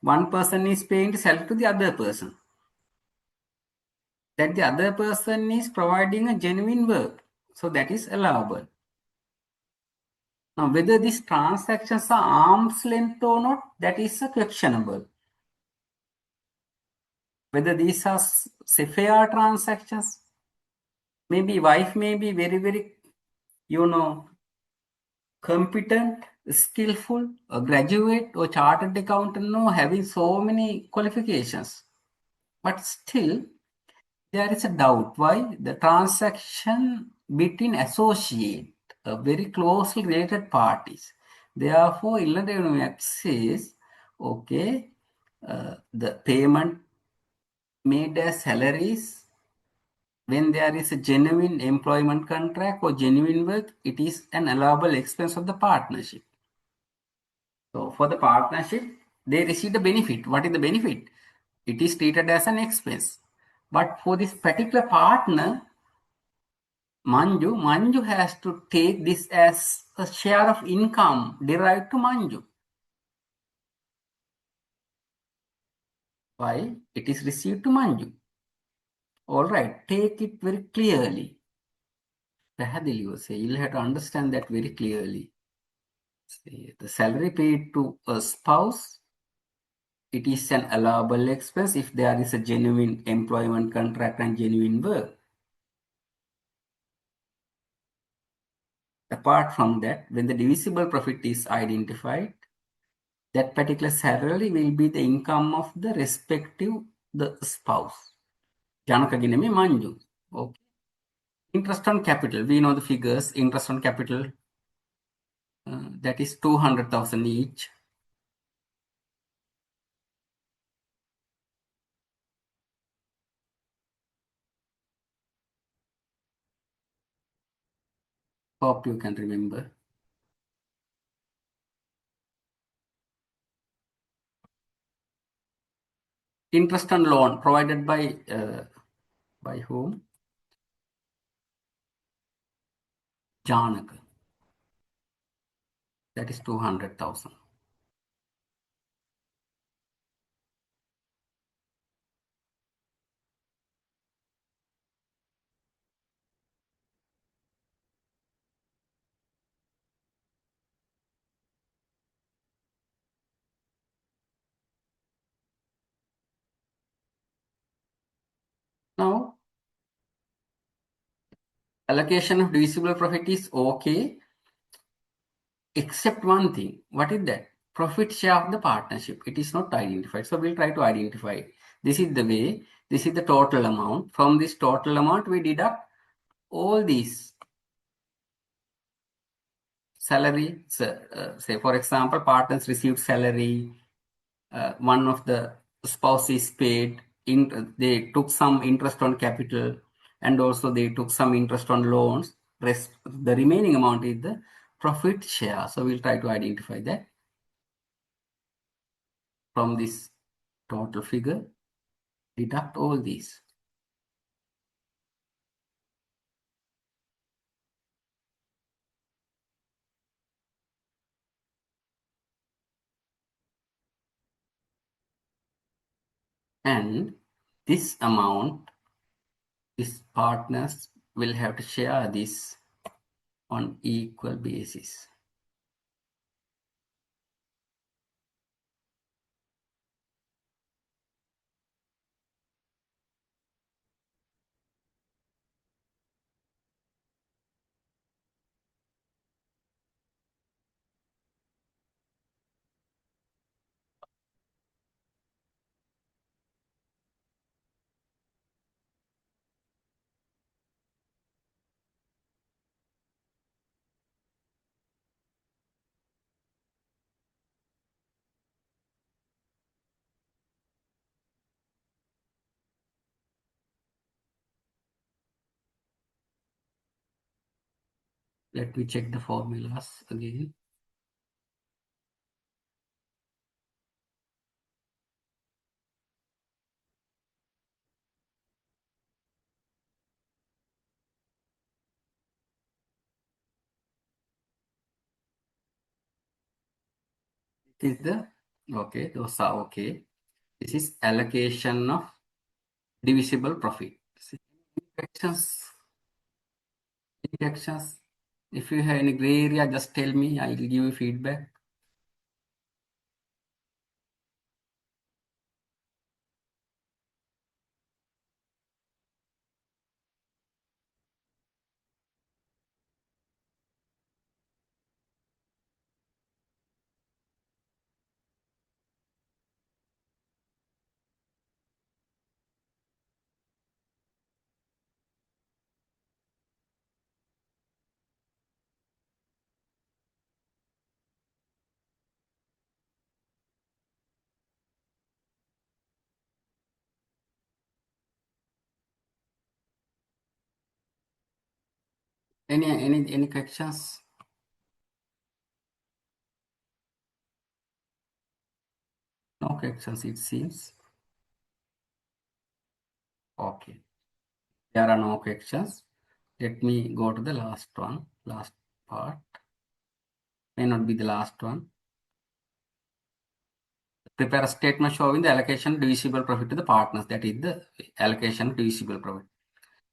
One person is paying to sell to the other person. That the other person is providing a genuine work. So that is allowable. Now, whether these transactions are arm's length or not, that is questionable. Whether these are say fair transactions, maybe wife may be very, very, competent, skillful, a graduate or chartered accountant, no, having so many qualifications. But still, there is a doubt why the transaction between associate, very closely related parties. Therefore, Inland Revenue Act says, okay, the payment made as salaries when there is a genuine employment contract or genuine work, it is an allowable expense of the partnership. So for the partnership, they receive the benefit. What is the benefit? It is treated as an expense. But for this particular partner, Manju has to take this as a share of income derived to Manju. Why? It is received to Manju. All right, take it very clearly. You'll have to understand that very clearly. See, the salary paid to a spouse, it is an allowable expense if there is a genuine employment contract and genuine work. Apart from that, when the divisible profit is identified, that particular salary will be the income of the respective the spouse. Janakaginemi Manju. Okay. Interest on capital. We know the figures. Interest on capital. That is 200,000 each. Hope you can remember. Interest on loan provided by whom? Janaka. That is 200,000. Now, allocation of divisible profit is okay, except one thing. What is that? Profit share of the partnership. It is not identified. So we'll try to identify it. This is the way. This is the total amount. From this total amount, we deduct all these salary. Say, for example, partners received salary. One of the spouses paid. They took some interest on capital, and also they took some interest on loans. The remaining amount is the profit share. So we'll try to identify that from this total figure. Deduct all these. And this amount, these partners will have to share this on equal basis. Let me check the formulas again. is the, okay, those are okay. This is allocation of divisible profit. Questions? Any questions? If you have any gray area, just tell me. I will give you feedback. Any questions? No questions, it seems. Okay. There are no questions. Let me go to the last one, last part. May not be the last one. Prepare a statement showing the allocation of divisible profit to the partners. That is the allocation of divisible profit.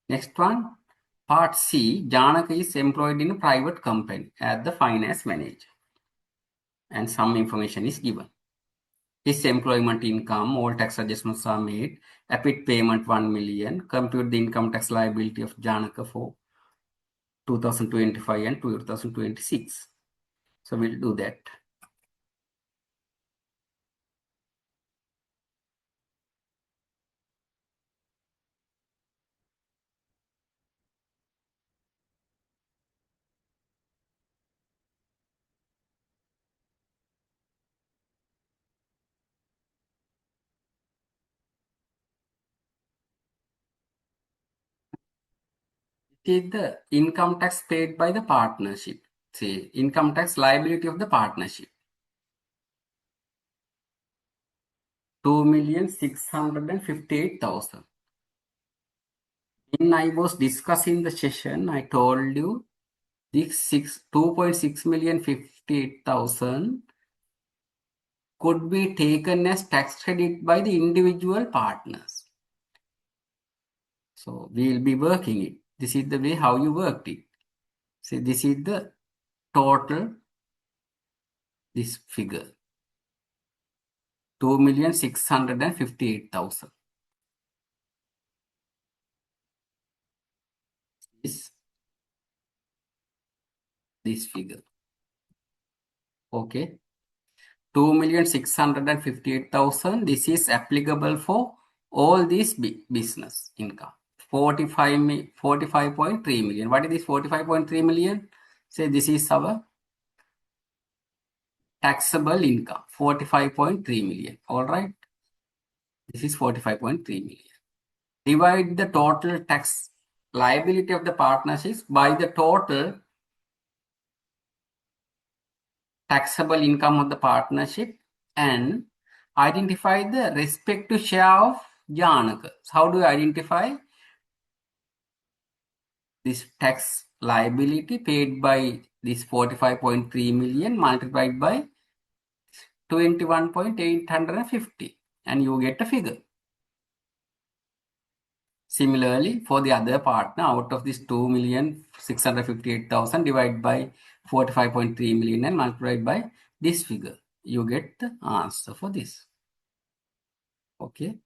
Next one, part C. Janaka is employed in a private company as the finance manager. And some information is given. His employment income, all tax adjustments are made. Apid payment 1 million. Compute the income tax liability of Janaka for 2025 and 2026. So we'll do that. It is the income tax paid by the partnership. See, income tax liability of the partnership. 2,658,000. When I was discussing the session, I told you this 2.6 million 58,000 could be taken as tax credit by the individual partners. So we will be working it. This is the way how you worked it. See, this is the total, this figure, 2,658,000. This figure. Okay. 2,658,000. This is applicable for all this business income. 45.3 million. What is this 45.3 million? Say this is our taxable income. 45.3 million. All right. This is 45.3 million. Divide the total tax liability of the partnerships by the total taxable income of the partnership and identify the respective share of Janaka. How do you identify this tax liability paid by this 45.3 million multiplied by 21.850 and you get a figure. Similarly, for the other partner, out of this 2,658,000 divided by 45.3 million and multiplied by this figure, you get the answer for this. Okay.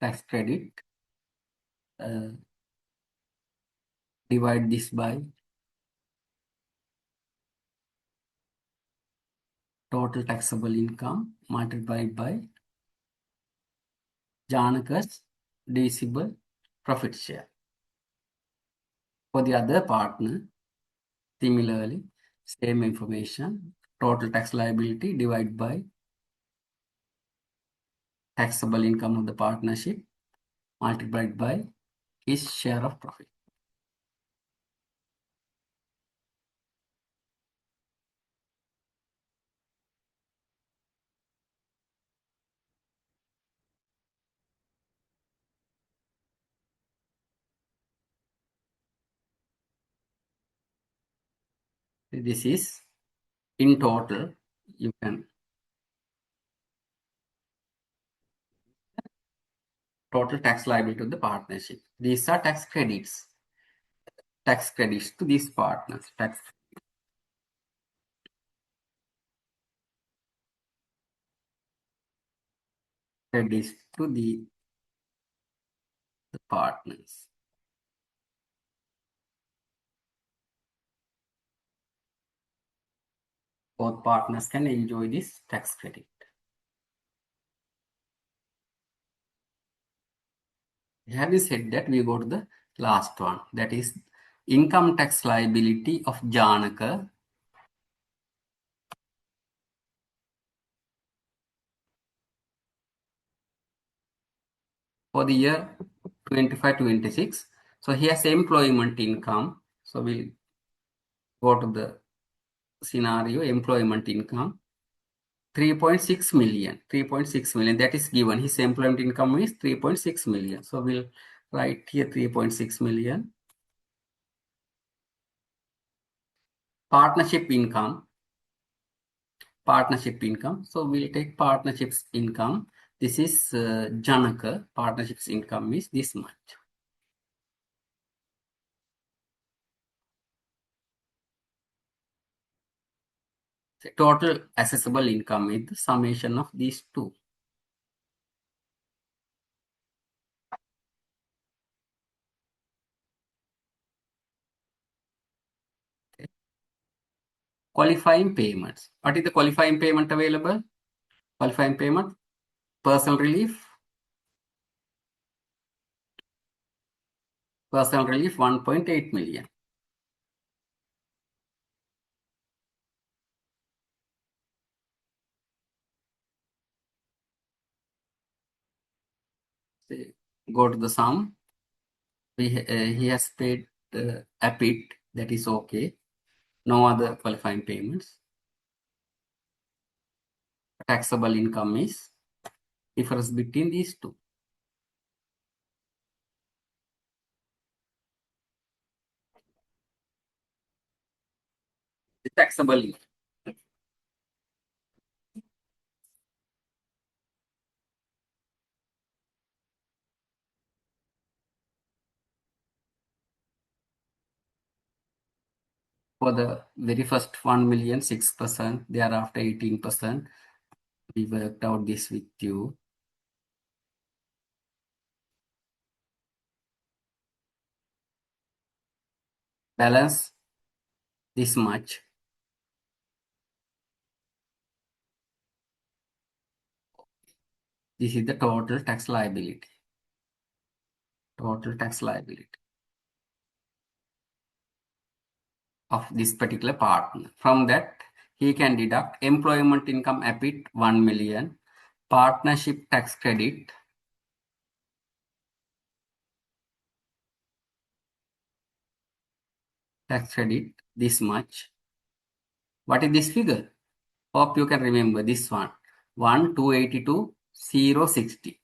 Tax credit, divide this by total taxable income multiplied by Janaka's divisible profit share. For the other partner, similarly, same information, total tax liability divided by taxable income of the partnership multiplied by his share of profit. This is in total. You can total tax liability to the partnership. These are tax credits to these partners. Tax credits to the partners. Both partners can enjoy this tax credit. Having said that, we go to the last one, that is income tax liability of Janaka for the year 25-26. So he has employment income. So we'll go to the scenario, employment income, 3.6 million. 3.6 million, that is given. His employment income is 3.6 million. So we'll write here 3.6 million. Partnership income. So we'll take partnerships income. This is Janaka. Partnerships income is this much. The total assessable income is the summation of these two. Okay. Qualifying payments. What is the qualifying payment available? Qualifying payment, personal relief. Personal relief 1.8 million. Go to the sum. He has paid APIT, that is okay. No other qualifying payments. Taxable income is difference between these two. The taxable income. For the very first 1 million, 6%, thereafter 18%. We worked out this with you. Balance this much. This is the total tax liability. Total tax liability of this particular partner. From that, he can deduct employment income APIT 1 million, partnership tax credit, this much. What is this figure? Hope you can remember this one. 1,282,060.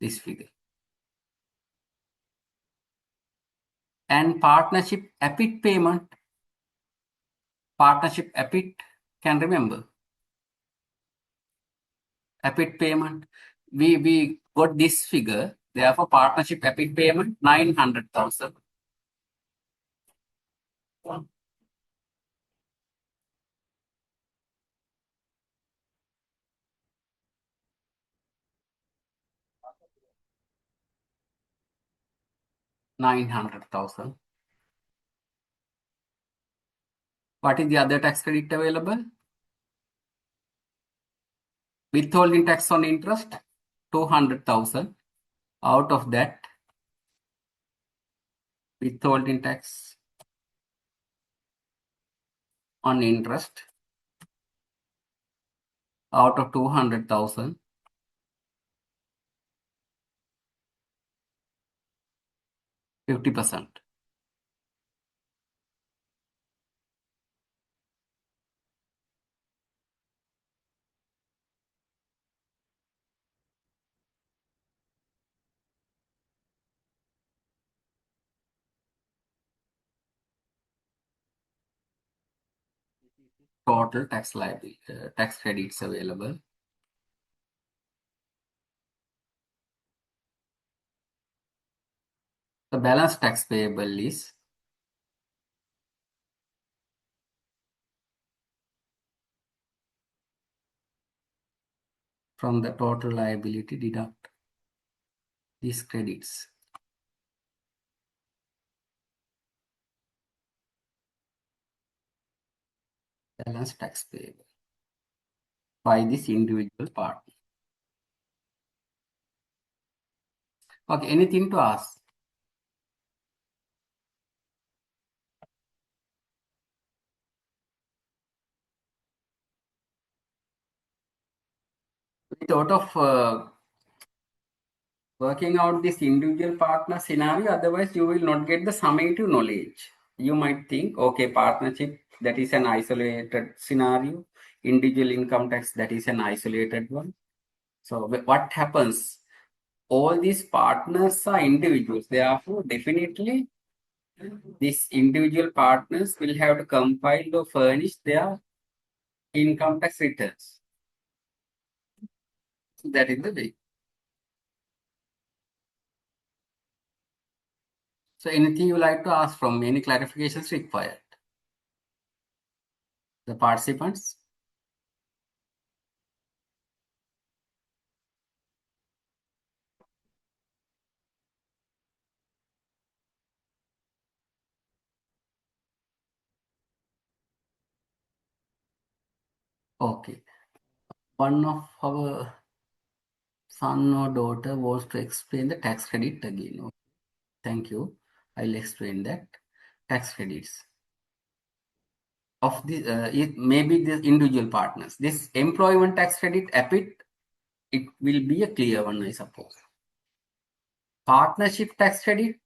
This figure. And partnership APIT payment. Partnership APIT, can remember. APIT payment. We got this figure. Therefore, partnership APIT payment 900,000. $900,000. What is the other tax credit available? Withholding tax on interest, 200,000. Out of that, withholding tax on interest, out of 200,000, 50%. total tax liability, tax credits available. The balance tax payable is from the total liability deduct these credits. Balance tax payable by this individual partner. Okay, anything to ask? We thought of working out this individual partner scenario, otherwise you will not get the summative knowledge. You might think, okay, partnership, that is an isolated scenario. Individual income tax, that is an isolated one. So what happens? All these partners are individuals. Therefore, definitely, these individual partners will have to compile or furnish their income tax returns. So that is the way. So anything you like to ask from me, any clarifications required? The participants? Okay. One of our son or daughter wants to explain the tax credit again. Okay. Thank you. I'll explain that. Tax credits of the it may be the individual partners. This employment tax credit APIT, it will be a clear one, I suppose. Partnership tax credit,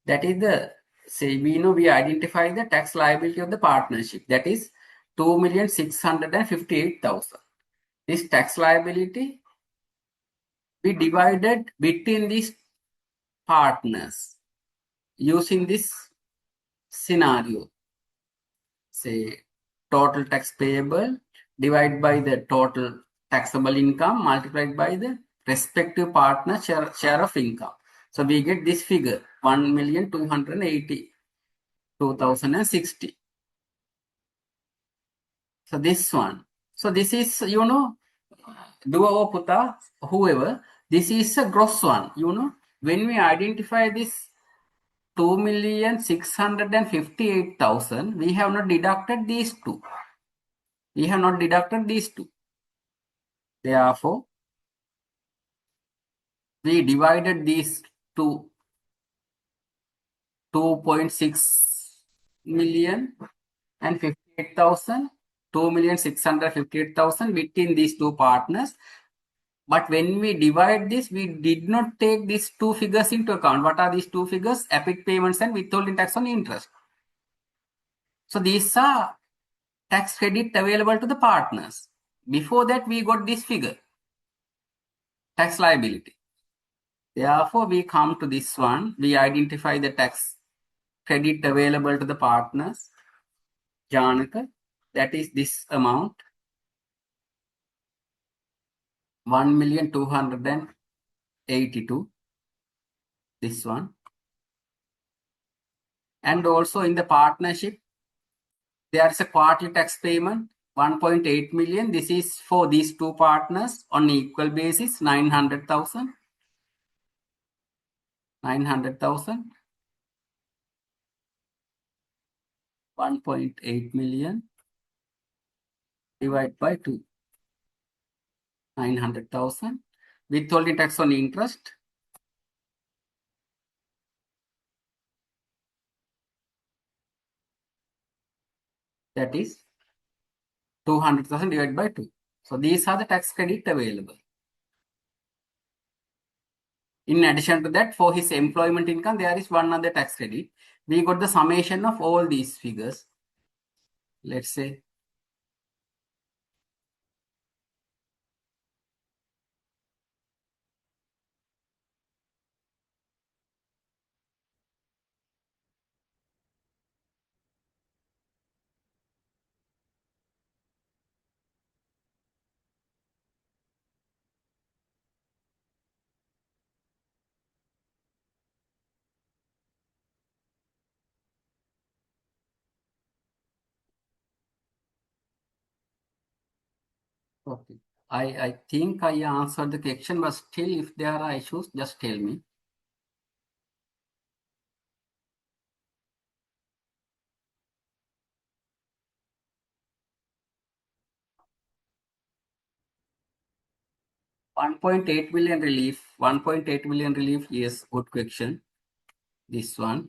that is the, say, we identify the tax liability of the partnership, that is 2,658,000. This tax liability we divided between these partners using this scenario. Say total tax payable divided by the total taxable income multiplied by the respective partner share of income. So we get this figure 1,282,060. So this one. So this is, Dua or Puta, whoever, this is a gross one. When we identify this 2,658,000, we have not deducted these two. Therefore, we divided these two 2.6 million and 58,000, 2,658,000 between these two partners. But when we divide this, we did not take these two figures into account. What are these two figures? APIC payments and withholding tax on interest. So these are tax credit available to the partners. Before that, we got this figure, tax liability. Therefore, we come to this one. We identify the tax credit available to the partners. Janaka, that is this amount, 1,282,000. This one. And also in the partnership, there is a quarterly tax payment, 1.8 million. This is for these two partners on equal basis, 900,000. 900,000. 1.8 million divided by 2. 900,000. Withholding tax on interest. That is 200,000 divided by 2. So these are the tax credit available. In addition to that, for his employment income, there is one other tax credit. We got the summation of all these figures. Let's say Okay. I think I answered the question, but still, if there are issues, just tell me. $1.8 million relief. 1.8 million relief. Yes, good question. This one.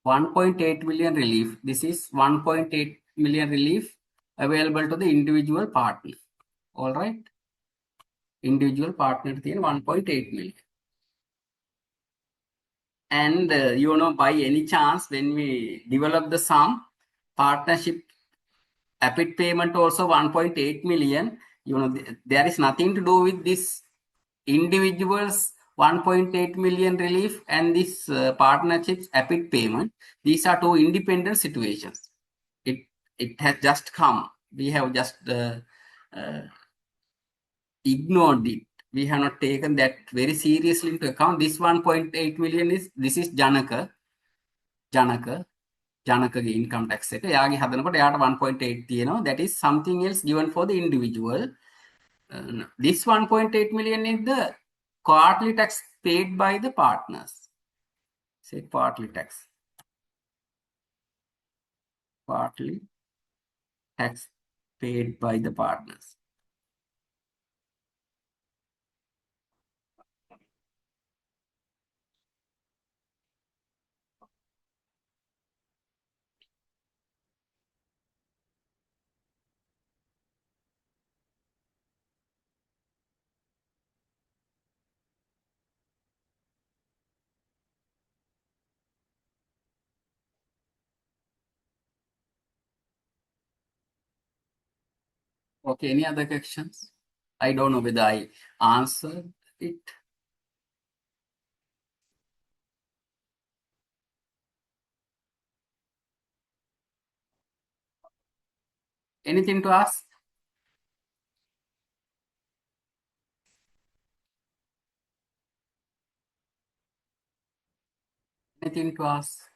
1.8 million relief. This is 1.8 million relief available to the individual partner. All right. Individual partner in 1.8 million. And by any chance, when we develop the sum, partnership APIT payment also 1.8 million. There is nothing to do with this individuals 1.8 million relief and this partnerships APIT payment. These are two independent situations. It has just come. We have just ignored it. We have not taken that very seriously into account. This 1.8 million is Janaka income tax එක. එයාගේ හදනකොට එයාට 1.8 තියෙනවා. That is something else given for the individual. This 1.8 million is the quarterly tax paid by the partners. Say quarterly tax. Quarterly tax paid by the partners. Okay, any other questions? I don't know whether I answered it. Anything to ask? Anything to ask?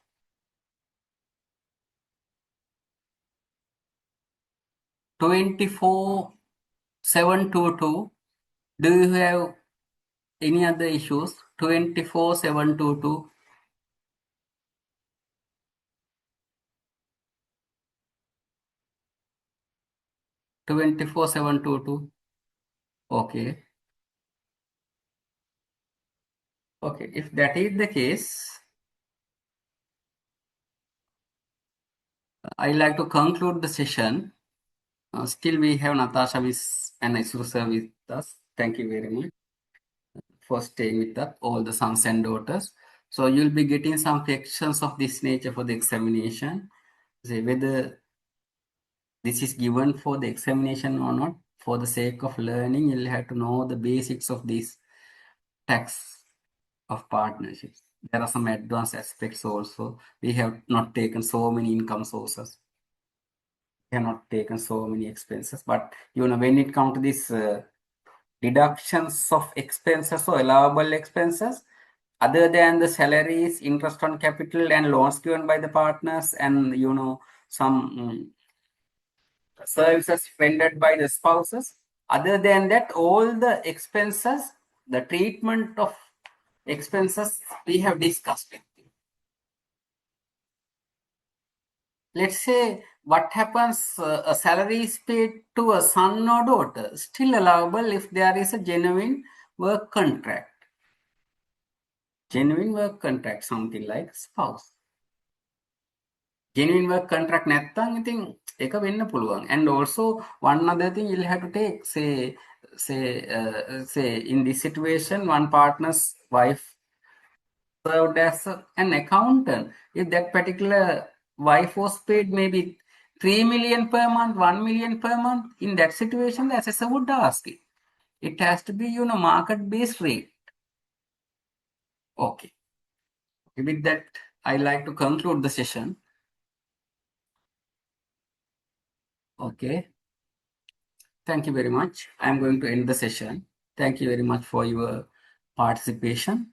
$24,722. Do you have any other issues? 24,722. 24,722. Okay. Okay. If that is the case, I like to conclude the session. Still, we have Natasha and Isurusa with us. Thank you very much for staying with us, all the sons and daughters. So you'll be getting some questions of this nature for the examination. Say whether this is given for the examination or not. For the sake of learning, you'll have to know the basics of this tax of partnerships. There are some advanced aspects also. We have not taken so many income sources. We have not taken so many expenses. But when it comes to this deductions of expenses or allowable expenses, other than the salaries, interest on capital, and loans given by the partners, and some services rendered by the spouses. Other than that, all the expenses, the treatment of expenses we have discussed. Let's say what happens, a salary is paid to a son or daughter, still allowable if there is a genuine work contract. Genuine work contract, something like spouse. Genuine work contract නැත්තම් ඉතින් ඒක වෙන්න පුළුවන්. And also one other thing you'll have to take, say in this situation, one partner's wife served as an accountant. If that particular wife was paid maybe 3 million per month, 1 million per month, in that situation, the assessor would ask it. It has to be, market-based rate. Okay. With that, I like to conclude the session. Okay. Thank you very much. I'm going to end the session. Thank you very much for your participation.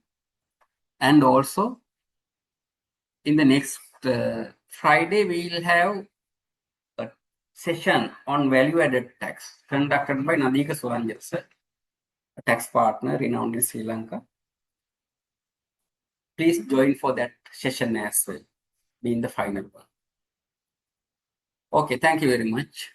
And also, in the next Friday, we'll have a session on value-added tax conducted by Nadika Suranjan, sir, a tax partner renowned in Sri Lanka. Please join for that session as well, being the final one. Okay, thank you very much.